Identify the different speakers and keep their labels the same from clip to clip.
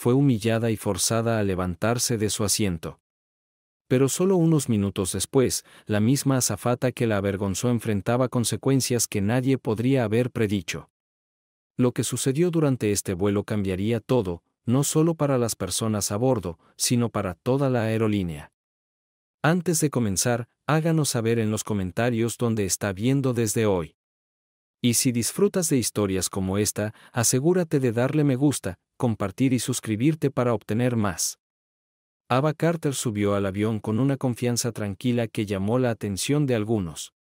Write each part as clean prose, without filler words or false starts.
Speaker 1: fue humillada y forzada a levantarse de su asiento. Pero solo unos minutos después, la misma azafata que la avergonzó enfrentaba consecuencias que nadie podría haber predicho. Lo que sucedió durante este vuelo cambiaría todo, no solo para las personas a bordo, sino para toda la aerolínea. Antes de comenzar, háganos saber en los comentarios dónde está viendo desde hoy. Y si disfrutas de historias como esta, asegúrate de darle me gusta, compartir y suscribirte para obtener más. Ava Carter subió al avión con una confianza tranquila que llamó la atención de algunos.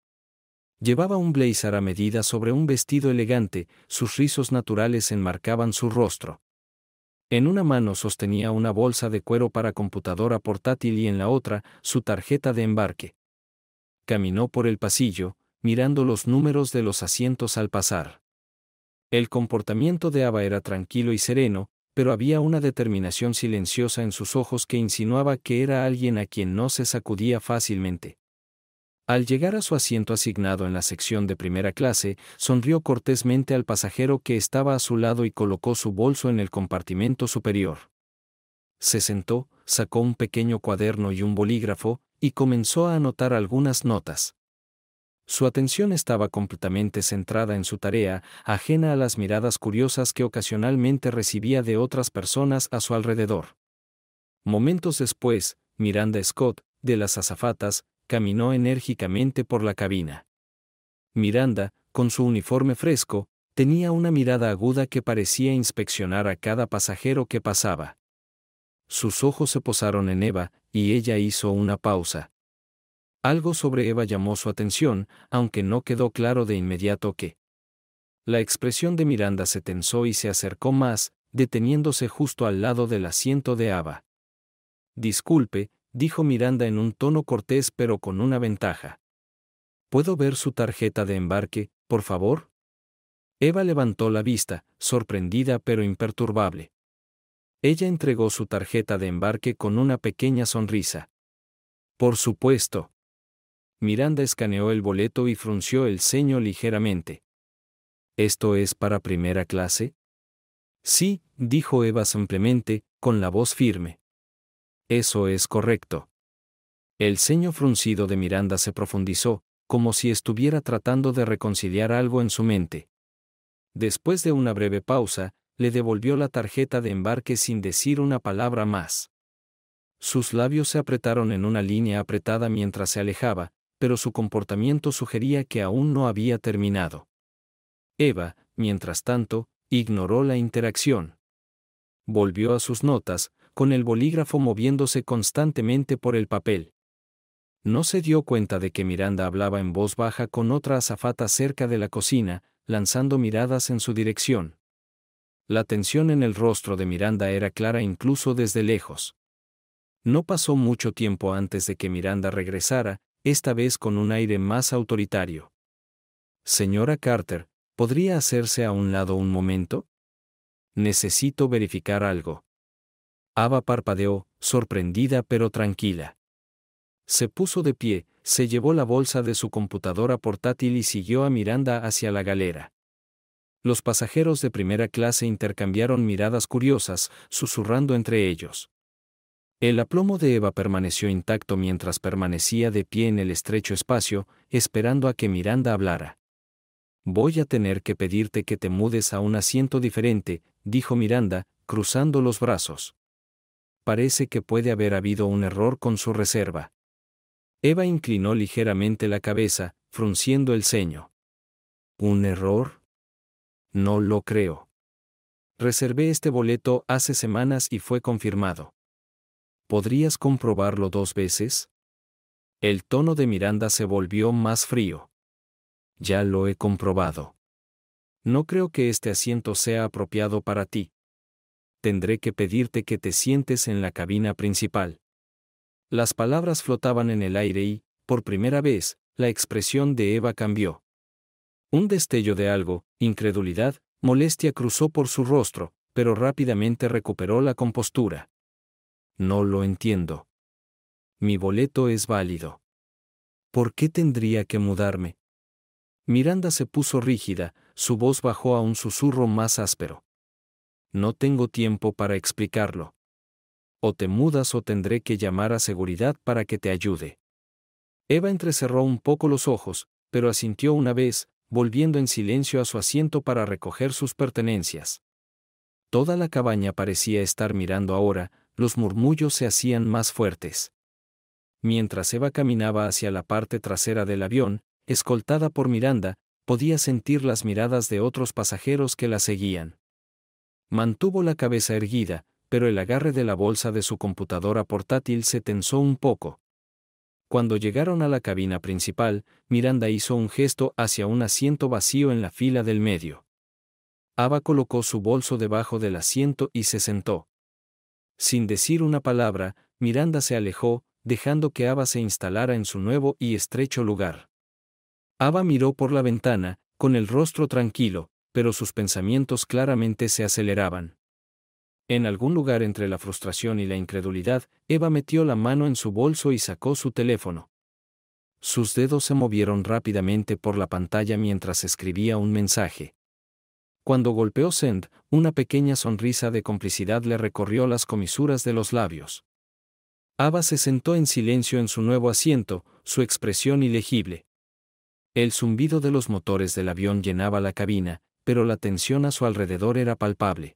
Speaker 1: Llevaba un blazer a medida sobre un vestido elegante, sus rizos naturales enmarcaban su rostro. En una mano sostenía una bolsa de cuero para computadora portátil y en la otra, su tarjeta de embarque. Caminó por el pasillo, mirando los números de los asientos al pasar. El comportamiento de Ava era tranquilo y sereno, pero había una determinación silenciosa en sus ojos que insinuaba que era alguien a quien no se sacudía fácilmente. Al llegar a su asiento asignado en la sección de primera clase, sonrió cortésmente al pasajero que estaba a su lado y colocó su bolso en el compartimento superior. Se sentó, sacó un pequeño cuaderno y un bolígrafo, y comenzó a anotar algunas notas. Su atención estaba completamente centrada en su tarea, ajena a las miradas curiosas que ocasionalmente recibía de otras personas a su alrededor. Momentos después, Miranda Scott, de las azafatas, caminó enérgicamente por la cabina. Miranda, con su uniforme fresco, tenía una mirada aguda que parecía inspeccionar a cada pasajero que pasaba. Sus ojos se posaron en Eva, y ella hizo una pausa. Algo sobre Eva llamó su atención, aunque no quedó claro de inmediato qué. La expresión de Miranda se tensó y se acercó más, deteniéndose justo al lado del asiento de Ava. «Disculpe», dijo Miranda en un tono cortés pero con una ventaja. «¿Puedo ver su tarjeta de embarque, por favor?» Eva levantó la vista, sorprendida pero imperturbable. Ella entregó su tarjeta de embarque con una pequeña sonrisa. «Por supuesto». Miranda escaneó el boleto y frunció el ceño ligeramente. ¿Esto es para primera clase? Sí, dijo Eva simplemente, con la voz firme. Eso es correcto. El ceño fruncido de Miranda se profundizó, como si estuviera tratando de reconciliar algo en su mente. Después de una breve pausa, le devolvió la tarjeta de embarque sin decir una palabra más. Sus labios se apretaron en una línea apretada mientras se alejaba, pero su comportamiento sugería que aún no había terminado. Eva, mientras tanto, ignoró la interacción. Volvió a sus notas, con el bolígrafo moviéndose constantemente por el papel. No se dio cuenta de que Miranda hablaba en voz baja con otra azafata cerca de la cocina, lanzando miradas en su dirección. La tensión en el rostro de Miranda era clara incluso desde lejos. No pasó mucho tiempo antes de que Miranda regresara, esta vez con un aire más autoritario. «Señora Carter, ¿podría hacerse a un lado un momento? Necesito verificar algo». Ava parpadeó, sorprendida pero tranquila. Se puso de pie, se llevó la bolsa de su computadora portátil y siguió a Miranda hacia la galera. Los pasajeros de primera clase intercambiaron miradas curiosas, susurrando entre ellos. El aplomo de Eva permaneció intacto mientras permanecía de pie en el estrecho espacio, esperando a que Miranda hablara. «Voy a tener que pedirte que te mudes a un asiento diferente», dijo Miranda, cruzando los brazos. «Parece que puede haber habido un error con su reserva». Eva inclinó ligeramente la cabeza, frunciendo el ceño. «¿Un error? No lo creo. Reservé este boleto hace semanas y fue confirmado. ¿Podrías comprobarlo 2 veces?» El tono de Miranda se volvió más frío. «Ya lo he comprobado. No creo que este asiento sea apropiado para ti. Tendré que pedirte que te sientes en la cabina principal». Las palabras flotaban en el aire y, por primera vez, la expresión de Eva cambió. Un destello de algo, incredulidad, molestia cruzó por su rostro, pero rápidamente recuperó la compostura. «No lo entiendo. Mi boleto es válido. ¿Por qué tendría que mudarme?» Miranda se puso rígida, su voz bajó a un susurro más áspero. No tengo tiempo para explicarlo. O te mudas o tendré que llamar a seguridad para que te ayude. Eva entrecerró un poco los ojos, pero asintió una vez, volviendo en silencio a su asiento para recoger sus pertenencias. Toda la cabaña parecía estar mirando ahora, los murmullos se hacían más fuertes. Mientras Eva caminaba hacia la parte trasera del avión, escoltada por Miranda, podía sentir las miradas de otros pasajeros que la seguían. Mantuvo la cabeza erguida, pero el agarre de la bolsa de su computadora portátil se tensó un poco. Cuando llegaron a la cabina principal, Miranda hizo un gesto hacia un asiento vacío en la fila del medio. Ava colocó su bolso debajo del asiento y se sentó. Sin decir una palabra, Miranda se alejó, dejando que Ava se instalara en su nuevo y estrecho lugar. Ava miró por la ventana, con el rostro tranquilo, pero sus pensamientos claramente se aceleraban. En algún lugar entre la frustración y la incredulidad, Eva metió la mano en su bolso y sacó su teléfono. Sus dedos se movieron rápidamente por la pantalla mientras escribía un mensaje. Cuando golpeó send, una pequeña sonrisa de complicidad le recorrió las comisuras de los labios. Ava se sentó en silencio en su nuevo asiento, su expresión ilegible. El zumbido de los motores del avión llenaba la cabina, pero la tensión a su alrededor era palpable.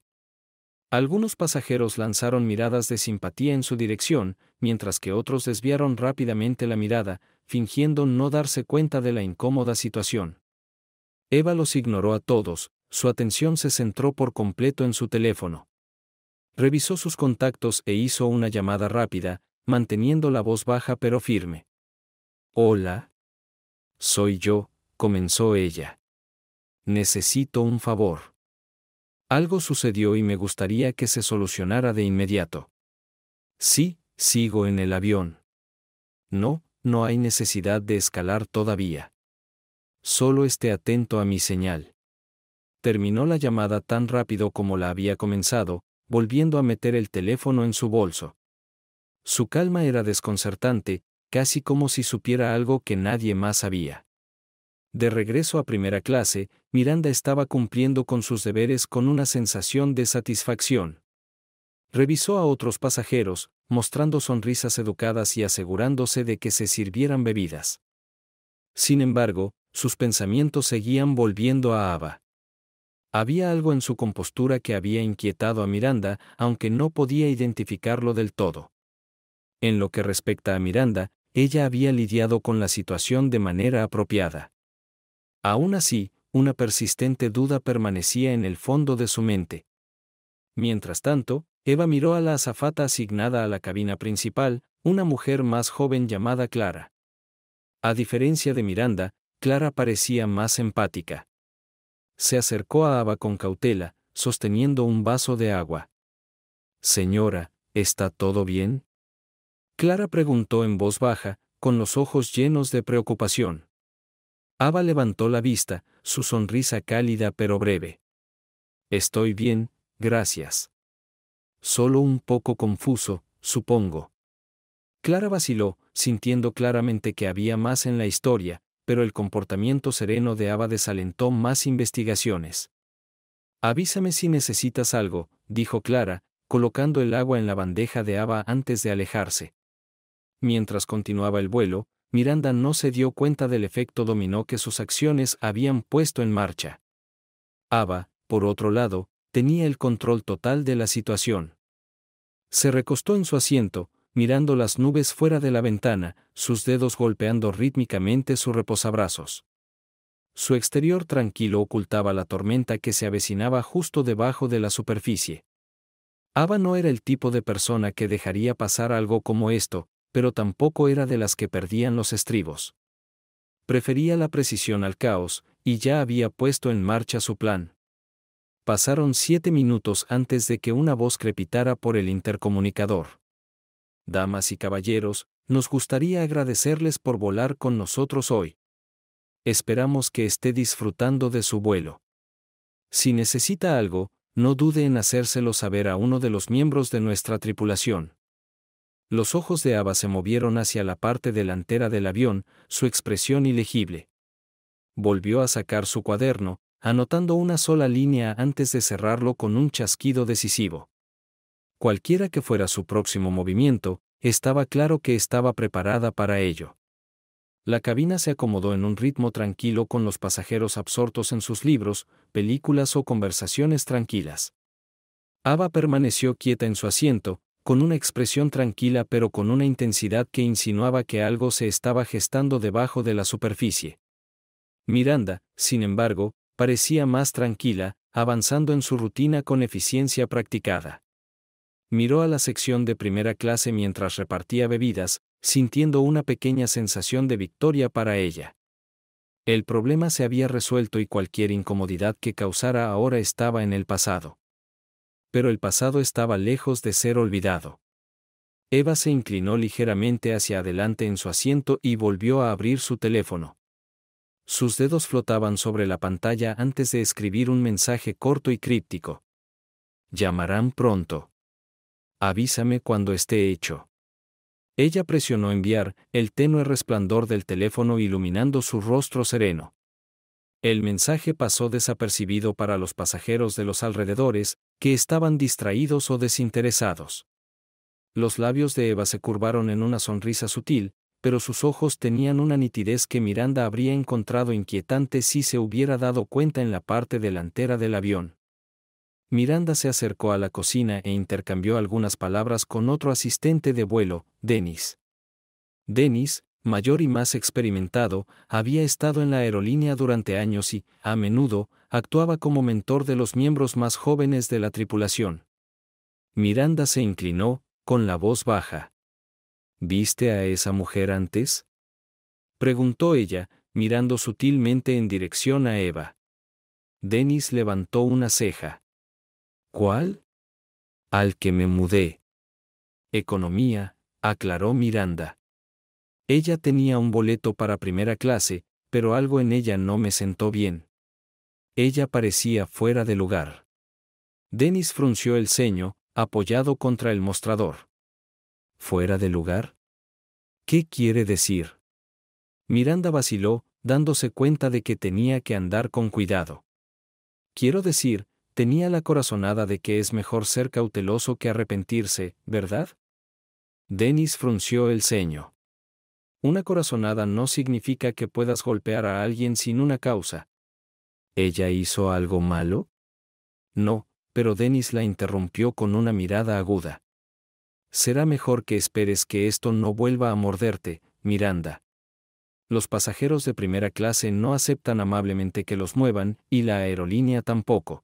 Speaker 1: Algunos pasajeros lanzaron miradas de simpatía en su dirección, mientras que otros desviaron rápidamente la mirada, fingiendo no darse cuenta de la incómoda situación. Eva los ignoró a todos, su atención se centró por completo en su teléfono. Revisó sus contactos e hizo una llamada rápida, manteniendo la voz baja pero firme. «Hola. Soy yo», comenzó ella. «Necesito un favor. Algo sucedió y me gustaría que se solucionara de inmediato». «Sí, sigo en el avión». «No, no hay necesidad de escalar todavía. Solo esté atento a mi señal». Terminó la llamada tan rápido como la había comenzado, volviendo a meter el teléfono en su bolso. Su calma era desconcertante, casi como si supiera algo que nadie más sabía. De regreso a primera clase, Miranda estaba cumpliendo con sus deberes con una sensación de satisfacción. Revisó a otros pasajeros, mostrando sonrisas educadas y asegurándose de que se sirvieran bebidas. Sin embargo, sus pensamientos seguían volviendo a Ava. Había algo en su compostura que había inquietado a Miranda, aunque no podía identificarlo del todo. En lo que respecta a Miranda, ella había lidiado con la situación de manera apropiada. Aún así, una persistente duda permanecía en el fondo de su mente. Mientras tanto, Eva miró a la azafata asignada a la cabina principal, una mujer más joven llamada Clara. A diferencia de Miranda, Clara parecía más empática. Se acercó a Ava con cautela, sosteniendo un vaso de agua. «Señora, ¿está todo bien?», Clara preguntó en voz baja, con los ojos llenos de preocupación. Ava levantó la vista, su sonrisa cálida pero breve. «Estoy bien, gracias. Solo un poco confuso, supongo». Clara vaciló, sintiendo claramente que había más en la historia, pero el comportamiento sereno de Ava desalentó más investigaciones. «Avísame si necesitas algo», dijo Clara, colocando el agua en la bandeja de Ava antes de alejarse. Mientras continuaba el vuelo, Miranda no se dio cuenta del efecto dominó que sus acciones habían puesto en marcha. Ava, por otro lado, tenía el control total de la situación. Se recostó en su asiento, mirando las nubes fuera de la ventana, sus dedos golpeando rítmicamente su reposabrazos. Su exterior tranquilo ocultaba la tormenta que se avecinaba justo debajo de la superficie. Ava no era el tipo de persona que dejaría pasar algo como esto, pero tampoco era de las que perdían los estribos. Prefería la precisión al caos, y ya había puesto en marcha su plan. Pasaron 7 minutos antes de que una voz crepitara por el intercomunicador. «Damas y caballeros, nos gustaría agradecerles por volar con nosotros hoy. Esperamos que esté disfrutando de su vuelo. Si necesita algo, no dude en hacérselo saber a uno de los miembros de nuestra tripulación». Los ojos de Ava se movieron hacia la parte delantera del avión, su expresión ilegible. Volvió a sacar su cuaderno, anotando una sola línea antes de cerrarlo con un chasquido decisivo. Cualquiera que fuera su próximo movimiento, estaba claro que estaba preparada para ello. La cabina se acomodó en un ritmo tranquilo con los pasajeros absortos en sus libros, películas o conversaciones tranquilas. Ava permaneció quieta en su asiento, con una expresión tranquila pero con una intensidad que insinuaba que algo se estaba gestando debajo de la superficie. Miranda, sin embargo, parecía más tranquila, avanzando en su rutina con eficiencia practicada. Miró a la sección de primera clase mientras repartía bebidas, sintiendo una pequeña sensación de victoria para ella. El problema se había resuelto y cualquier incomodidad que causara ahora estaba en el pasado. Pero el pasado estaba lejos de ser olvidado. Eva se inclinó ligeramente hacia adelante en su asiento y volvió a abrir su teléfono. Sus dedos flotaban sobre la pantalla antes de escribir un mensaje corto y críptico. Llamarán pronto. Avísame cuando esté hecho. Ella presionó enviar, el tenue resplandor del teléfono iluminando su rostro sereno. El mensaje pasó desapercibido para los pasajeros de los alrededores, que estaban distraídos o desinteresados. Los labios de Eva se curvaron en una sonrisa sutil, pero sus ojos tenían una nitidez que Miranda habría encontrado inquietante si se hubiera dado cuenta en la parte delantera del avión. Miranda se acercó a la cocina e intercambió algunas palabras con otro asistente de vuelo, Dennis. Dennis, mayor y más experimentado, había estado en la aerolínea durante años y, a menudo, actuaba como mentor de los miembros más jóvenes de la tripulación. Miranda se inclinó, con la voz baja. ¿Viste a esa mujer antes?, preguntó ella, mirando sutilmente en dirección a Eva. Dennis levantó una ceja. ¿Cuál? Al que me mudé. Economía, aclaró Miranda. Ella tenía un boleto para primera clase, pero algo en ella no me sentó bien. Ella parecía fuera de lugar. Dennis frunció el ceño, apoyado contra el mostrador. ¿Fuera de lugar? ¿Qué quiere decir? Miranda vaciló, dándose cuenta de que tenía que andar con cuidado. Quiero decir, tenía la corazonada de que es mejor ser cauteloso que arrepentirse, ¿verdad? Dennis frunció el ceño. Una corazonada no significa que puedas golpear a alguien sin una causa. ¿Ella hizo algo malo? No, pero Dennis la interrumpió con una mirada aguda. Será mejor que esperes que esto no vuelva a morderte, Miranda. Los pasajeros de primera clase no aceptan amablemente que los muevan, y la aerolínea tampoco.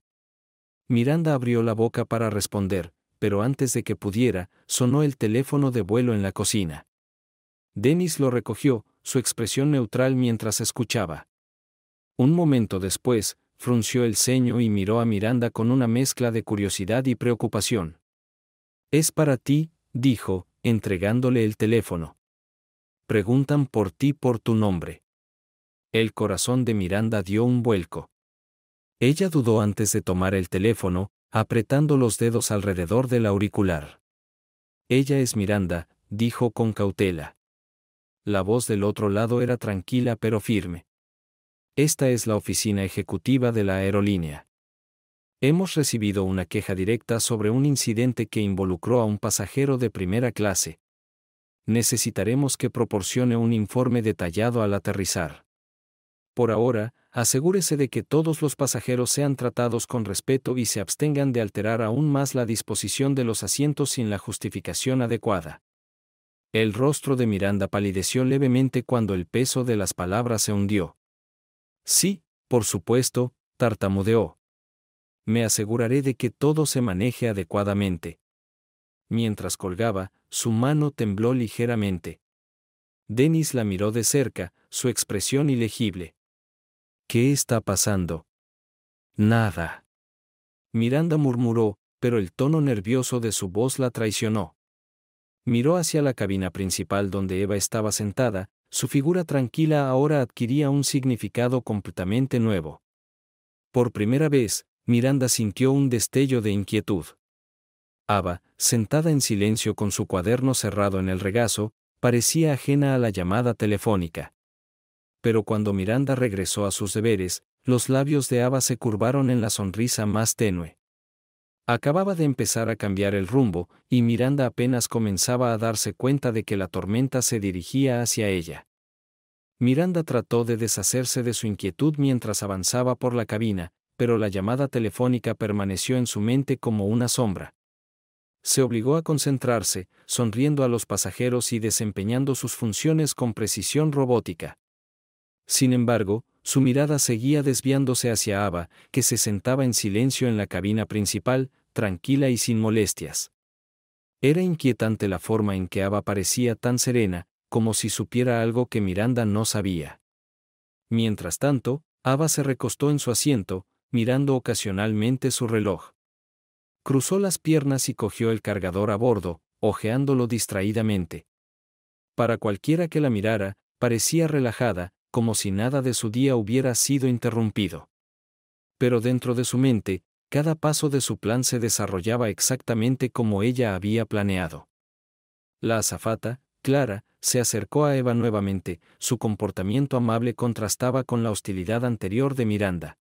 Speaker 1: Miranda abrió la boca para responder, pero antes de que pudiera, sonó el teléfono de vuelo en la cocina. Dennis lo recogió, su expresión neutral mientras escuchaba. Un momento después, frunció el ceño y miró a Miranda con una mezcla de curiosidad y preocupación. «Es para ti», dijo, entregándole el teléfono. «Preguntan por ti por tu nombre». El corazón de Miranda dio un vuelco. Ella dudó antes de tomar el teléfono, apretando los dedos alrededor del auricular. «Ella es Miranda», dijo con cautela. La voz del otro lado era tranquila pero firme. «Esta es la oficina ejecutiva de la aerolínea. Hemos recibido una queja directa sobre un incidente que involucró a un pasajero de primera clase. Necesitaremos que proporcione un informe detallado al aterrizar. Por ahora, asegúrese de que todos los pasajeros sean tratados con respeto y se abstengan de alterar aún más la disposición de los asientos sin la justificación adecuada». El rostro de Miranda palideció levemente cuando el peso de las palabras se hundió. «Sí, por supuesto», tartamudeó. «Me aseguraré de que todo se maneje adecuadamente». Mientras colgaba, su mano tembló ligeramente. Dennis la miró de cerca, su expresión ilegible. «¿Qué está pasando?» «Nada». Miranda murmuró, pero el tono nervioso de su voz la traicionó. Miró hacia la cabina principal donde Eva estaba sentada, su figura tranquila ahora adquiría un significado completamente nuevo. Por primera vez, Miranda sintió un destello de inquietud. Ava, sentada en silencio con su cuaderno cerrado en el regazo, parecía ajena a la llamada telefónica. Pero cuando Miranda regresó a sus deberes, Los labios de Ava se curvaron en la sonrisa más tenue. Acababa de empezar a cambiar el rumbo, y Miranda apenas comenzaba a darse cuenta de que la tormenta se dirigía hacia ella. Miranda trató de deshacerse de su inquietud mientras avanzaba por la cabina, pero la llamada telefónica permaneció en su mente como una sombra. Se obligó a concentrarse, sonriendo a los pasajeros y desempeñando sus funciones con precisión robótica. Sin embargo, su mirada seguía desviándose hacia Ava, que se sentaba en silencio en la cabina principal, tranquila y sin molestias. Era inquietante la forma en que Ava parecía tan serena, como si supiera algo que Miranda no sabía. Mientras tanto, Ava se recostó en su asiento, mirando ocasionalmente su reloj. Cruzó las piernas y cogió el cargador a bordo, hojeándolo distraídamente. Para cualquiera que la mirara, parecía relajada, como si nada de su día hubiera sido interrumpido. Pero dentro de su mente, cada paso de su plan se desarrollaba exactamente como ella había planeado. La azafata, Clara, se acercó a Eva nuevamente, su comportamiento amable contrastaba con la hostilidad anterior de Miranda.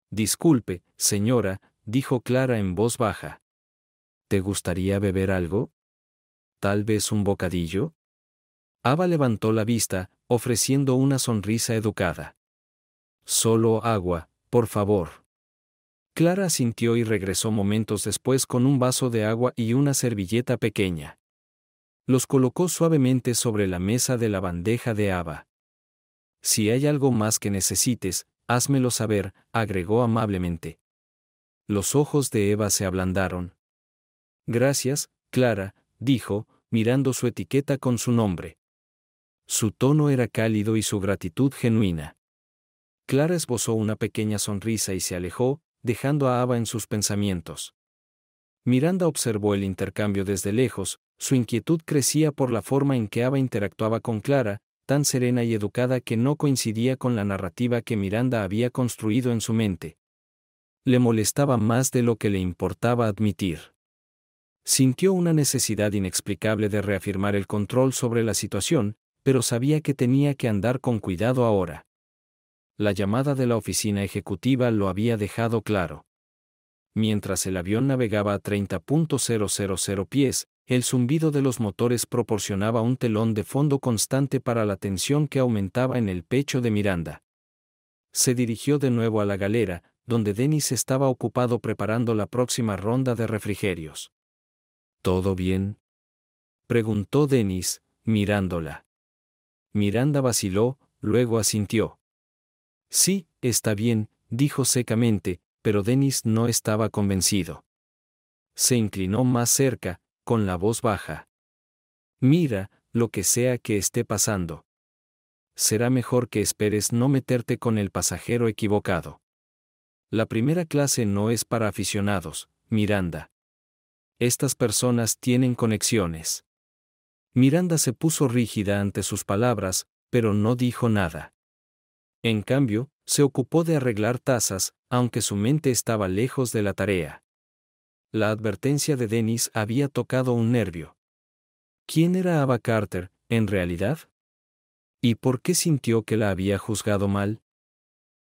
Speaker 1: «Disculpe, señora», dijo Clara en voz baja. «¿Te gustaría beber algo? ¿Tal vez un bocadillo?» Ava levantó la vista, ofreciendo una sonrisa educada. «Solo agua, por favor». Clara asintió y regresó momentos después con un vaso de agua y una servilleta pequeña. Los colocó suavemente sobre la mesa de la bandeja de Ava. «Si hay algo más que necesites, házmelo saber», agregó amablemente. Los ojos de Eva se ablandaron. «Gracias, Clara», dijo, mirando su etiqueta con su nombre. Su tono era cálido y su gratitud genuina. Clara esbozó una pequeña sonrisa y se alejó, dejando a Ava en sus pensamientos. Miranda observó el intercambio desde lejos, su inquietud crecía por la forma en que Ava interactuaba con Clara, tan serena y educada que no coincidía con la narrativa que Miranda había construido en su mente. Le molestaba más de lo que le importaba admitir. Sintió una necesidad inexplicable de reafirmar el control sobre la situación, pero sabía que tenía que andar con cuidado ahora. La llamada de la oficina ejecutiva lo había dejado claro. Mientras el avión navegaba a 30.000 pies, el zumbido de los motores proporcionaba un telón de fondo constante para la tensión que aumentaba en el pecho de Miranda. Se dirigió de nuevo a la galera, donde Dennis estaba ocupado preparando la próxima ronda de refrigerios. «¿Todo bien?», preguntó Dennis, mirándola. Miranda vaciló, luego asintió. «Sí, está bien», dijo secamente, pero Dennis no estaba convencido. Se inclinó más cerca, con la voz baja. «Mira, lo que sea que esté pasando. Será mejor que esperes no meterte con el pasajero equivocado. La primera clase no es para aficionados, Miranda. Estas personas tienen conexiones». Miranda se puso rígida ante sus palabras, pero no dijo nada. En cambio, se ocupó de arreglar tazas, aunque su mente estaba lejos de la tarea. La advertencia de Dennis había tocado un nervio. ¿Quién era Ava Carter, en realidad? ¿Y por qué sintió que la había juzgado mal?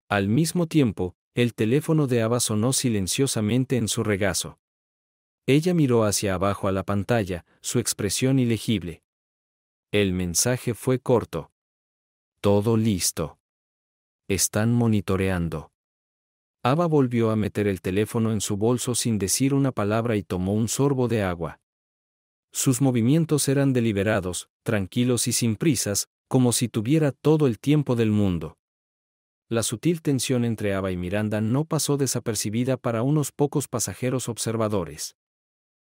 Speaker 1: Al mismo tiempo, el teléfono de Ava sonó silenciosamente en su regazo. Ella miró hacia abajo a la pantalla, su expresión ilegible. El mensaje fue corto. «Todo listo. Están monitoreando». Ava volvió a meter el teléfono en su bolso sin decir una palabra y tomó un sorbo de agua. Sus movimientos eran deliberados, tranquilos y sin prisas, como si tuviera todo el tiempo del mundo. La sutil tensión entre Ava y Miranda no pasó desapercibida para unos pocos pasajeros observadores.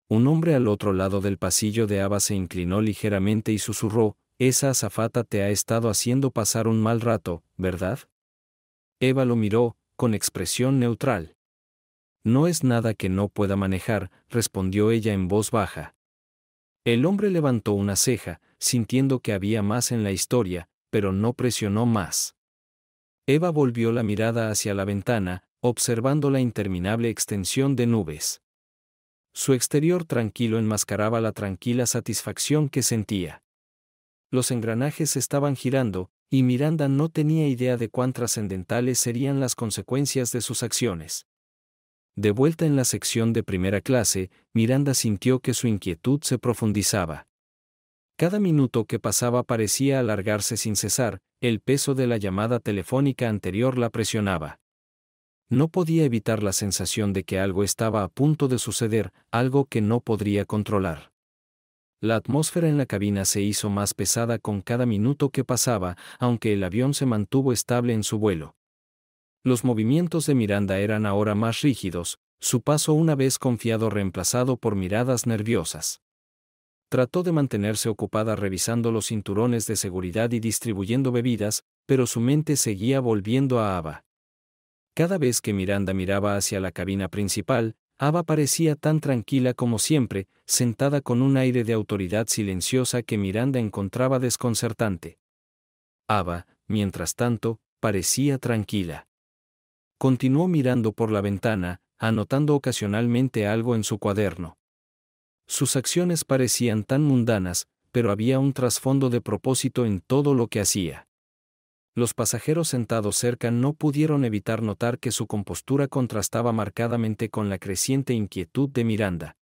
Speaker 1: Un hombre al otro lado del pasillo de Ava se inclinó ligeramente y susurró: «Esa azafata te ha estado haciendo pasar un mal rato, ¿verdad?». Eva lo miró, con expresión neutral. «No es nada que no pueda manejar», respondió ella en voz baja. El hombre levantó una ceja, sintiendo que había más en la historia, pero no presionó más. Eva volvió la mirada hacia la ventana, observando la interminable extensión de nubes. Su exterior tranquilo enmascaraba la tranquila satisfacción que sentía. Los engranajes estaban girando, Y Miranda no tenía idea de cuán trascendentales serían las consecuencias de sus acciones. De vuelta en la sección de primera clase, Miranda sintió que su inquietud se profundizaba. Cada minuto que pasaba parecía alargarse sin cesar, el peso de la llamada telefónica anterior la presionaba. No podía evitar la sensación de que algo estaba a punto de suceder, algo que no podría controlar. La atmósfera en la cabina se hizo más pesada con cada minuto que pasaba, aunque el avión se mantuvo estable en su vuelo. Los movimientos de Miranda eran ahora más rígidos, su paso una vez confiado reemplazado por miradas nerviosas. Trató de mantenerse ocupada revisando los cinturones de seguridad y distribuyendo bebidas, pero su mente seguía volviendo a Ava. Cada vez que Miranda miraba hacia la cabina principal, Ava parecía tan tranquila como siempre, sentada con un aire de autoridad silenciosa que Miranda encontraba desconcertante. Ava, mientras tanto, parecía tranquila. Continuó mirando por la ventana, anotando ocasionalmente algo en su cuaderno. Sus acciones parecían tan mundanas, pero había un trasfondo de propósito en todo lo que hacía. Los pasajeros sentados cerca no pudieron evitar notar que su compostura contrastaba marcadamente con la creciente inquietud de Miranda.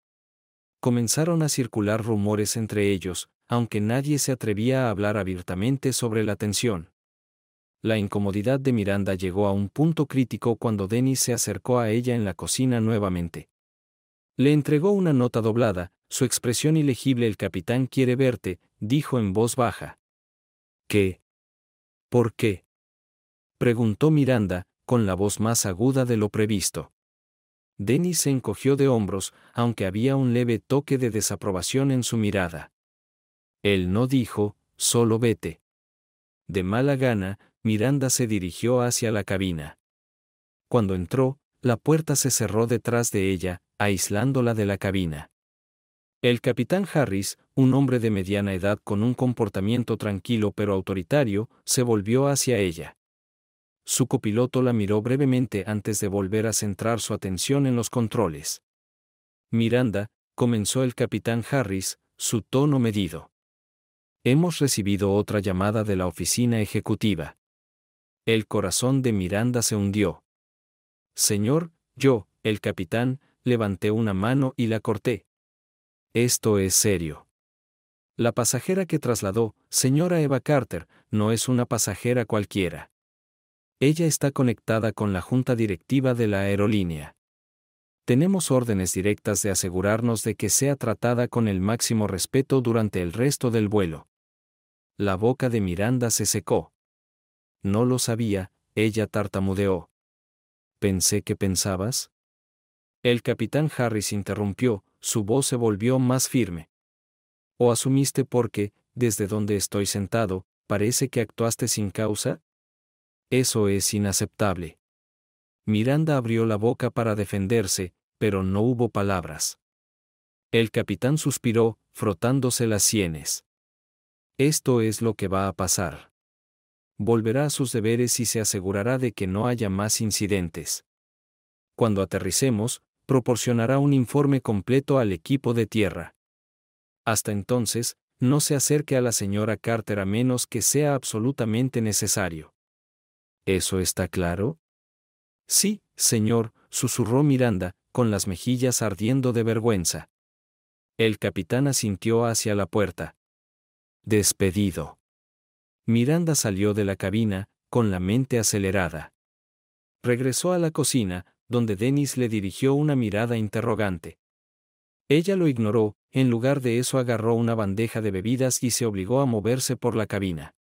Speaker 1: Comenzaron a circular rumores entre ellos, aunque nadie se atrevía a hablar abiertamente sobre la tensión. La incomodidad de Miranda llegó a un punto crítico cuando Dennis se acercó a ella en la cocina nuevamente. Le entregó una nota doblada, su expresión ilegible. «El capitán quiere verte», dijo en voz baja. «¿Qué? ¿Por qué?», preguntó Miranda, con la voz más aguda de lo previsto. Dennis se encogió de hombros, aunque había un leve toque de desaprobación en su mirada. Él no dijo, «solo vete». De mala gana, Miranda se dirigió hacia la cabina. Cuando entró, la puerta se cerró detrás de ella, aislándola de la cabina. El capitán Harris, un hombre de mediana edad con un comportamiento tranquilo pero autoritario, se volvió hacia ella. Su copiloto la miró brevemente antes de volver a centrar su atención en los controles. «Miranda», comenzó el capitán Harris, su tono medido. «Hemos recibido otra llamada de la oficina ejecutiva». El corazón de Miranda se hundió. «Señor, yo, el capitán», levanté una mano y la corté. «Esto es serio». La pasajera que trasladó, señora Eva Carter, no es una pasajera cualquiera. Ella está conectada con la junta directiva de la aerolínea. Tenemos órdenes directas de asegurarnos de que sea tratada con el máximo respeto durante el resto del vuelo. La boca de Miranda se secó. «No lo sabía», ella tartamudeó. «Pensé que pensabas». El capitán Harris interrumpió, su voz se volvió más firme. «¿O asumiste porque, desde donde estoy sentado, parece que actuaste sin causa? Eso es inaceptable». Miranda abrió la boca para defenderse, pero no hubo palabras. El capitán suspiró, frotándose las sienes. «Esto es lo que va a pasar. Volverá a sus deberes y se asegurará de que no haya más incidentes. Cuando aterricemos, proporcionará un informe completo al equipo de tierra. Hasta entonces, no se acerque a la señora Carter a menos que sea absolutamente necesario». «¿Eso está claro?» «Sí, señor», susurró Miranda, con las mejillas ardiendo de vergüenza. El capitán asintió hacia la puerta. «Despedido». Miranda salió de la cabina, con la mente acelerada. Regresó a la cocina, donde Dennis le dirigió una mirada interrogante. Ella lo ignoró, en lugar de eso agarró una bandeja de bebidas y se obligó a moverse por la cabina.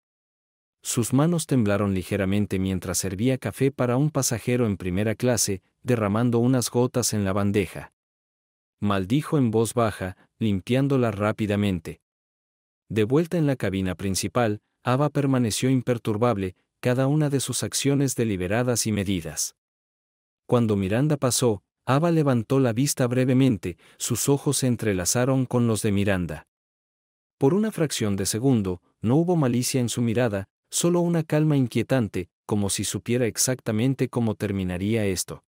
Speaker 1: Sus manos temblaron ligeramente mientras servía café para un pasajero en primera clase, derramando unas gotas en la bandeja. Maldijo en voz baja, limpiándola rápidamente. De vuelta en la cabina principal, Ava permaneció imperturbable, cada una de sus acciones deliberadas y medidas. Cuando Miranda pasó, Ava levantó la vista brevemente, sus ojos se entrelazaron con los de Miranda. Por una fracción de segundo, no hubo malicia en su mirada, solo una calma inquietante, como si supiera exactamente cómo terminaría esto.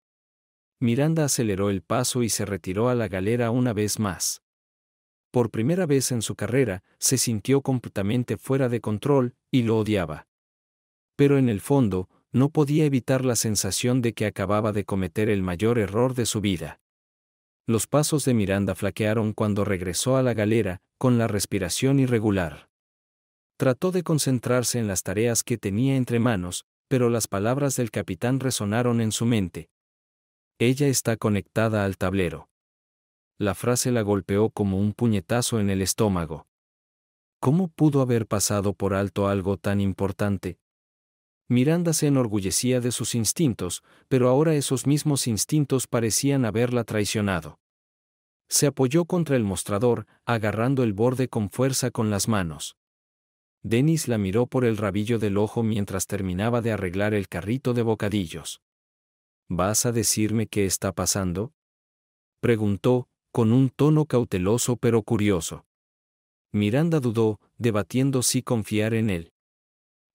Speaker 1: Miranda aceleró el paso y se retiró a la galera una vez más. Por primera vez en su carrera, se sintió completamente fuera de control, y lo odiaba. pero en el fondo, no podía evitar la sensación de que acababa de cometer el mayor error de su vida. Los pasos de Miranda flaquearon cuando regresó a la galera, con la respiración irregular. Trató de concentrarse en las tareas que tenía entre manos, pero las palabras del capitán resonaron en su mente. Ella está conectada al tablero. La frase la golpeó como un puñetazo en el estómago. ¿Cómo pudo haber pasado por alto algo tan importante? Miranda se enorgullecía de sus instintos, pero ahora esos mismos instintos parecían haberla traicionado. Se apoyó contra el mostrador, agarrando el borde con fuerza con las manos. Dennis la miró por el rabillo del ojo mientras terminaba de arreglar el carrito de bocadillos. ¿Vas a decirme qué está pasando?, preguntó, con un tono cauteloso pero curioso. Miranda dudó, debatiendo si confiar en él.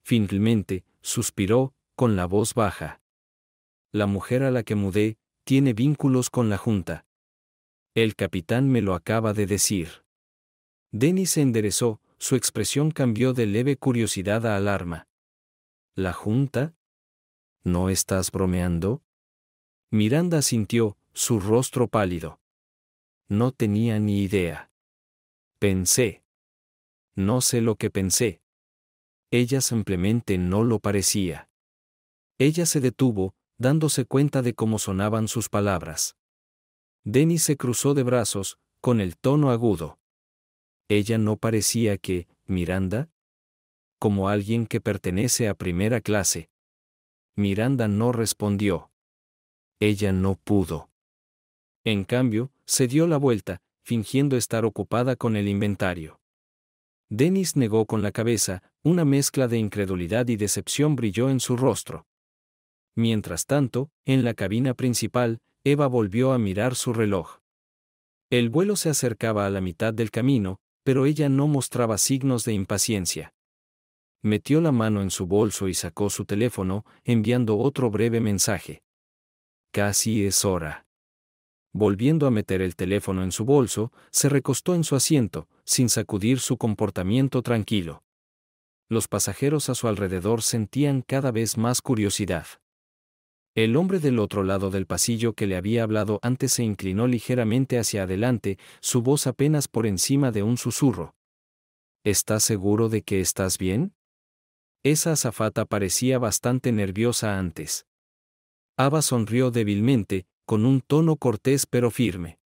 Speaker 1: Finalmente, suspiró, con la voz baja. La mujer a la que mudé, tiene vínculos con la Junta. El capitán me lo acaba de decir. Dennis se enderezó, su expresión cambió de leve curiosidad a alarma. ¿La Junta? ¿No estás bromeando? Miranda asintió, su rostro pálido. No tenía ni idea. Pensé. No sé lo que pensé. Ella simplemente no lo parecía. Ella se detuvo, dándose cuenta de cómo sonaban sus palabras. Dennis se cruzó de brazos, con el tono agudo. Ella no parecía que, Miranda, como alguien que pertenece a primera clase. Miranda no respondió. Ella no pudo. En cambio, se dio la vuelta, fingiendo estar ocupada con el inventario. Dennis negó con la cabeza, una mezcla de incredulidad y decepción brilló en su rostro. Mientras tanto, en la cabina principal, Eva volvió a mirar su reloj. El vuelo se acercaba a la mitad del camino, pero ella no mostraba signos de impaciencia. Metió la mano en su bolso y sacó su teléfono, enviando otro breve mensaje. Casi es hora. Volviendo a meter el teléfono en su bolso, se recostó en su asiento, sin sacudir su comportamiento tranquilo. Los pasajeros a su alrededor sentían cada vez más curiosidad. El hombre del otro lado del pasillo que le había hablado antes se inclinó ligeramente hacia adelante, su voz apenas por encima de un susurro. ¿Estás seguro de que estás bien? Esa azafata parecía bastante nerviosa antes. Ava sonrió débilmente, con un tono cortés pero firme.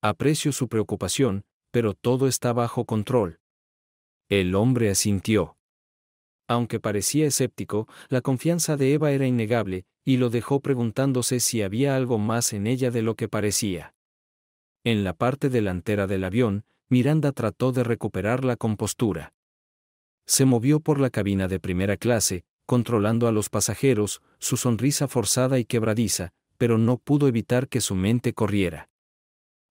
Speaker 1: Aprecio su preocupación, pero todo está bajo control. El hombre asintió. Aunque parecía escéptico, la confianza de Eva era innegable, y lo dejó preguntándose si había algo más en ella de lo que parecía. En la parte delantera del avión, Miranda trató de recuperar la compostura. Se movió por la cabina de primera clase, controlando a los pasajeros, su sonrisa forzada y quebradiza, pero no pudo evitar que su mente corriera.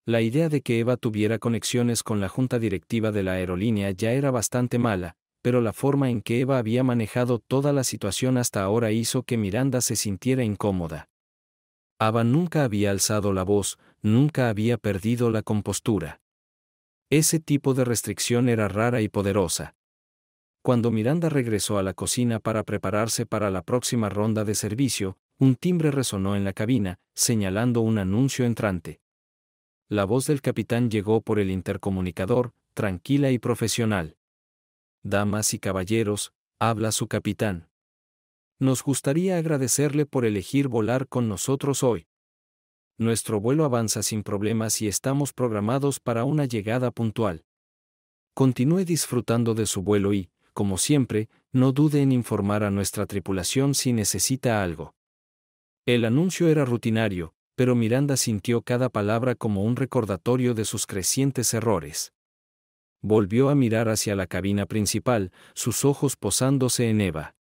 Speaker 1: La idea de que Eva tuviera conexiones con la junta directiva de la aerolínea ya era bastante mala, pero la forma en que Eva había manejado toda la situación hasta ahora hizo que Miranda se sintiera incómoda. Ava nunca había alzado la voz, nunca había perdido la compostura. Ese tipo de restricción era rara y poderosa. Cuando Miranda regresó a la cocina para prepararse para la próxima ronda de servicio, un timbre resonó en la cabina, señalando un anuncio entrante. La voz del capitán llegó por el intercomunicador, tranquila y profesional. Damas y caballeros, habla su capitán. Nos gustaría agradecerle por elegir volar con nosotros hoy. Nuestro vuelo avanza sin problemas y estamos programados para una llegada puntual. Continúe disfrutando de su vuelo y, como siempre, no dude en informar a nuestra tripulación si necesita algo. El anuncio era rutinario, pero Miranda sintió cada palabra como un recordatorio de sus crecientes errores. Volvió a mirar hacia la cabina principal, sus ojos posándose en Eva.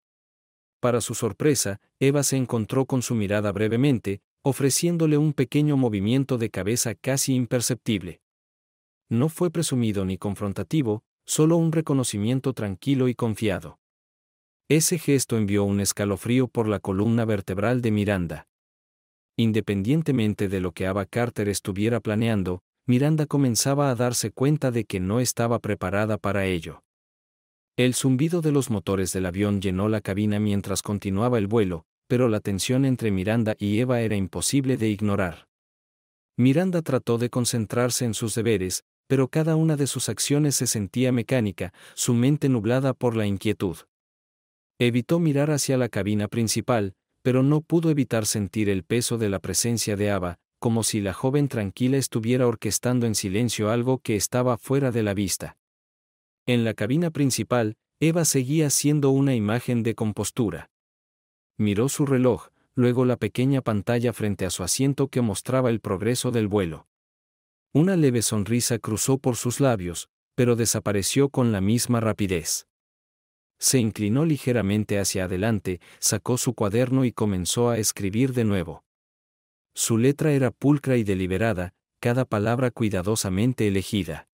Speaker 1: Para su sorpresa, Eva se encontró con su mirada brevemente, ofreciéndole un pequeño movimiento de cabeza casi imperceptible. No fue presumido ni confrontativo, solo un reconocimiento tranquilo y confiado. Ese gesto envió un escalofrío por la columna vertebral de Miranda. Independientemente de lo que Ava Carter estuviera planeando, Miranda comenzaba a darse cuenta de que no estaba preparada para ello. El zumbido de los motores del avión llenó la cabina mientras continuaba el vuelo, pero la tensión entre Miranda y Eva era imposible de ignorar. Miranda trató de concentrarse en sus deberes, pero cada una de sus acciones se sentía mecánica, su mente nublada por la inquietud. Evitó mirar hacia la cabina principal, pero no pudo evitar sentir el peso de la presencia de Ava, como si la joven tranquila estuviera orquestando en silencio algo que estaba fuera de la vista. En la cabina principal, Eva seguía siendo una imagen de compostura. Miró su reloj, luego la pequeña pantalla frente a su asiento que mostraba el progreso del vuelo. Una leve sonrisa cruzó por sus labios, pero desapareció con la misma rapidez. Se inclinó ligeramente hacia adelante, sacó su cuaderno y comenzó a escribir de nuevo. Su letra era pulcra y deliberada, cada palabra cuidadosamente elegida.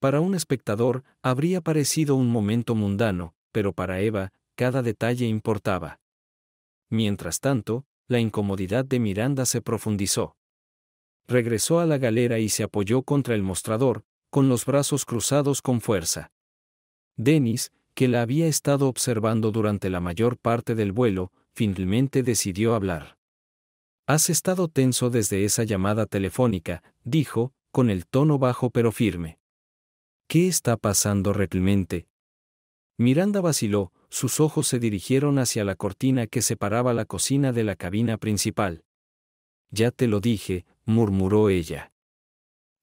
Speaker 1: Para un espectador, habría parecido un momento mundano, pero para Eva, cada detalle importaba. Mientras tanto, la incomodidad de Miranda se profundizó. Regresó a la galera y se apoyó contra el mostrador, con los brazos cruzados con fuerza. Dennis, que la había estado observando durante la mayor parte del vuelo, finalmente decidió hablar. «Has estado tenso desde esa llamada telefónica», dijo, con el tono bajo pero firme. «¿Qué está pasando realmente?» Miranda vaciló, sus ojos se dirigieron hacia la cortina que separaba la cocina de la cabina principal. «Ya te lo dije», murmuró ella.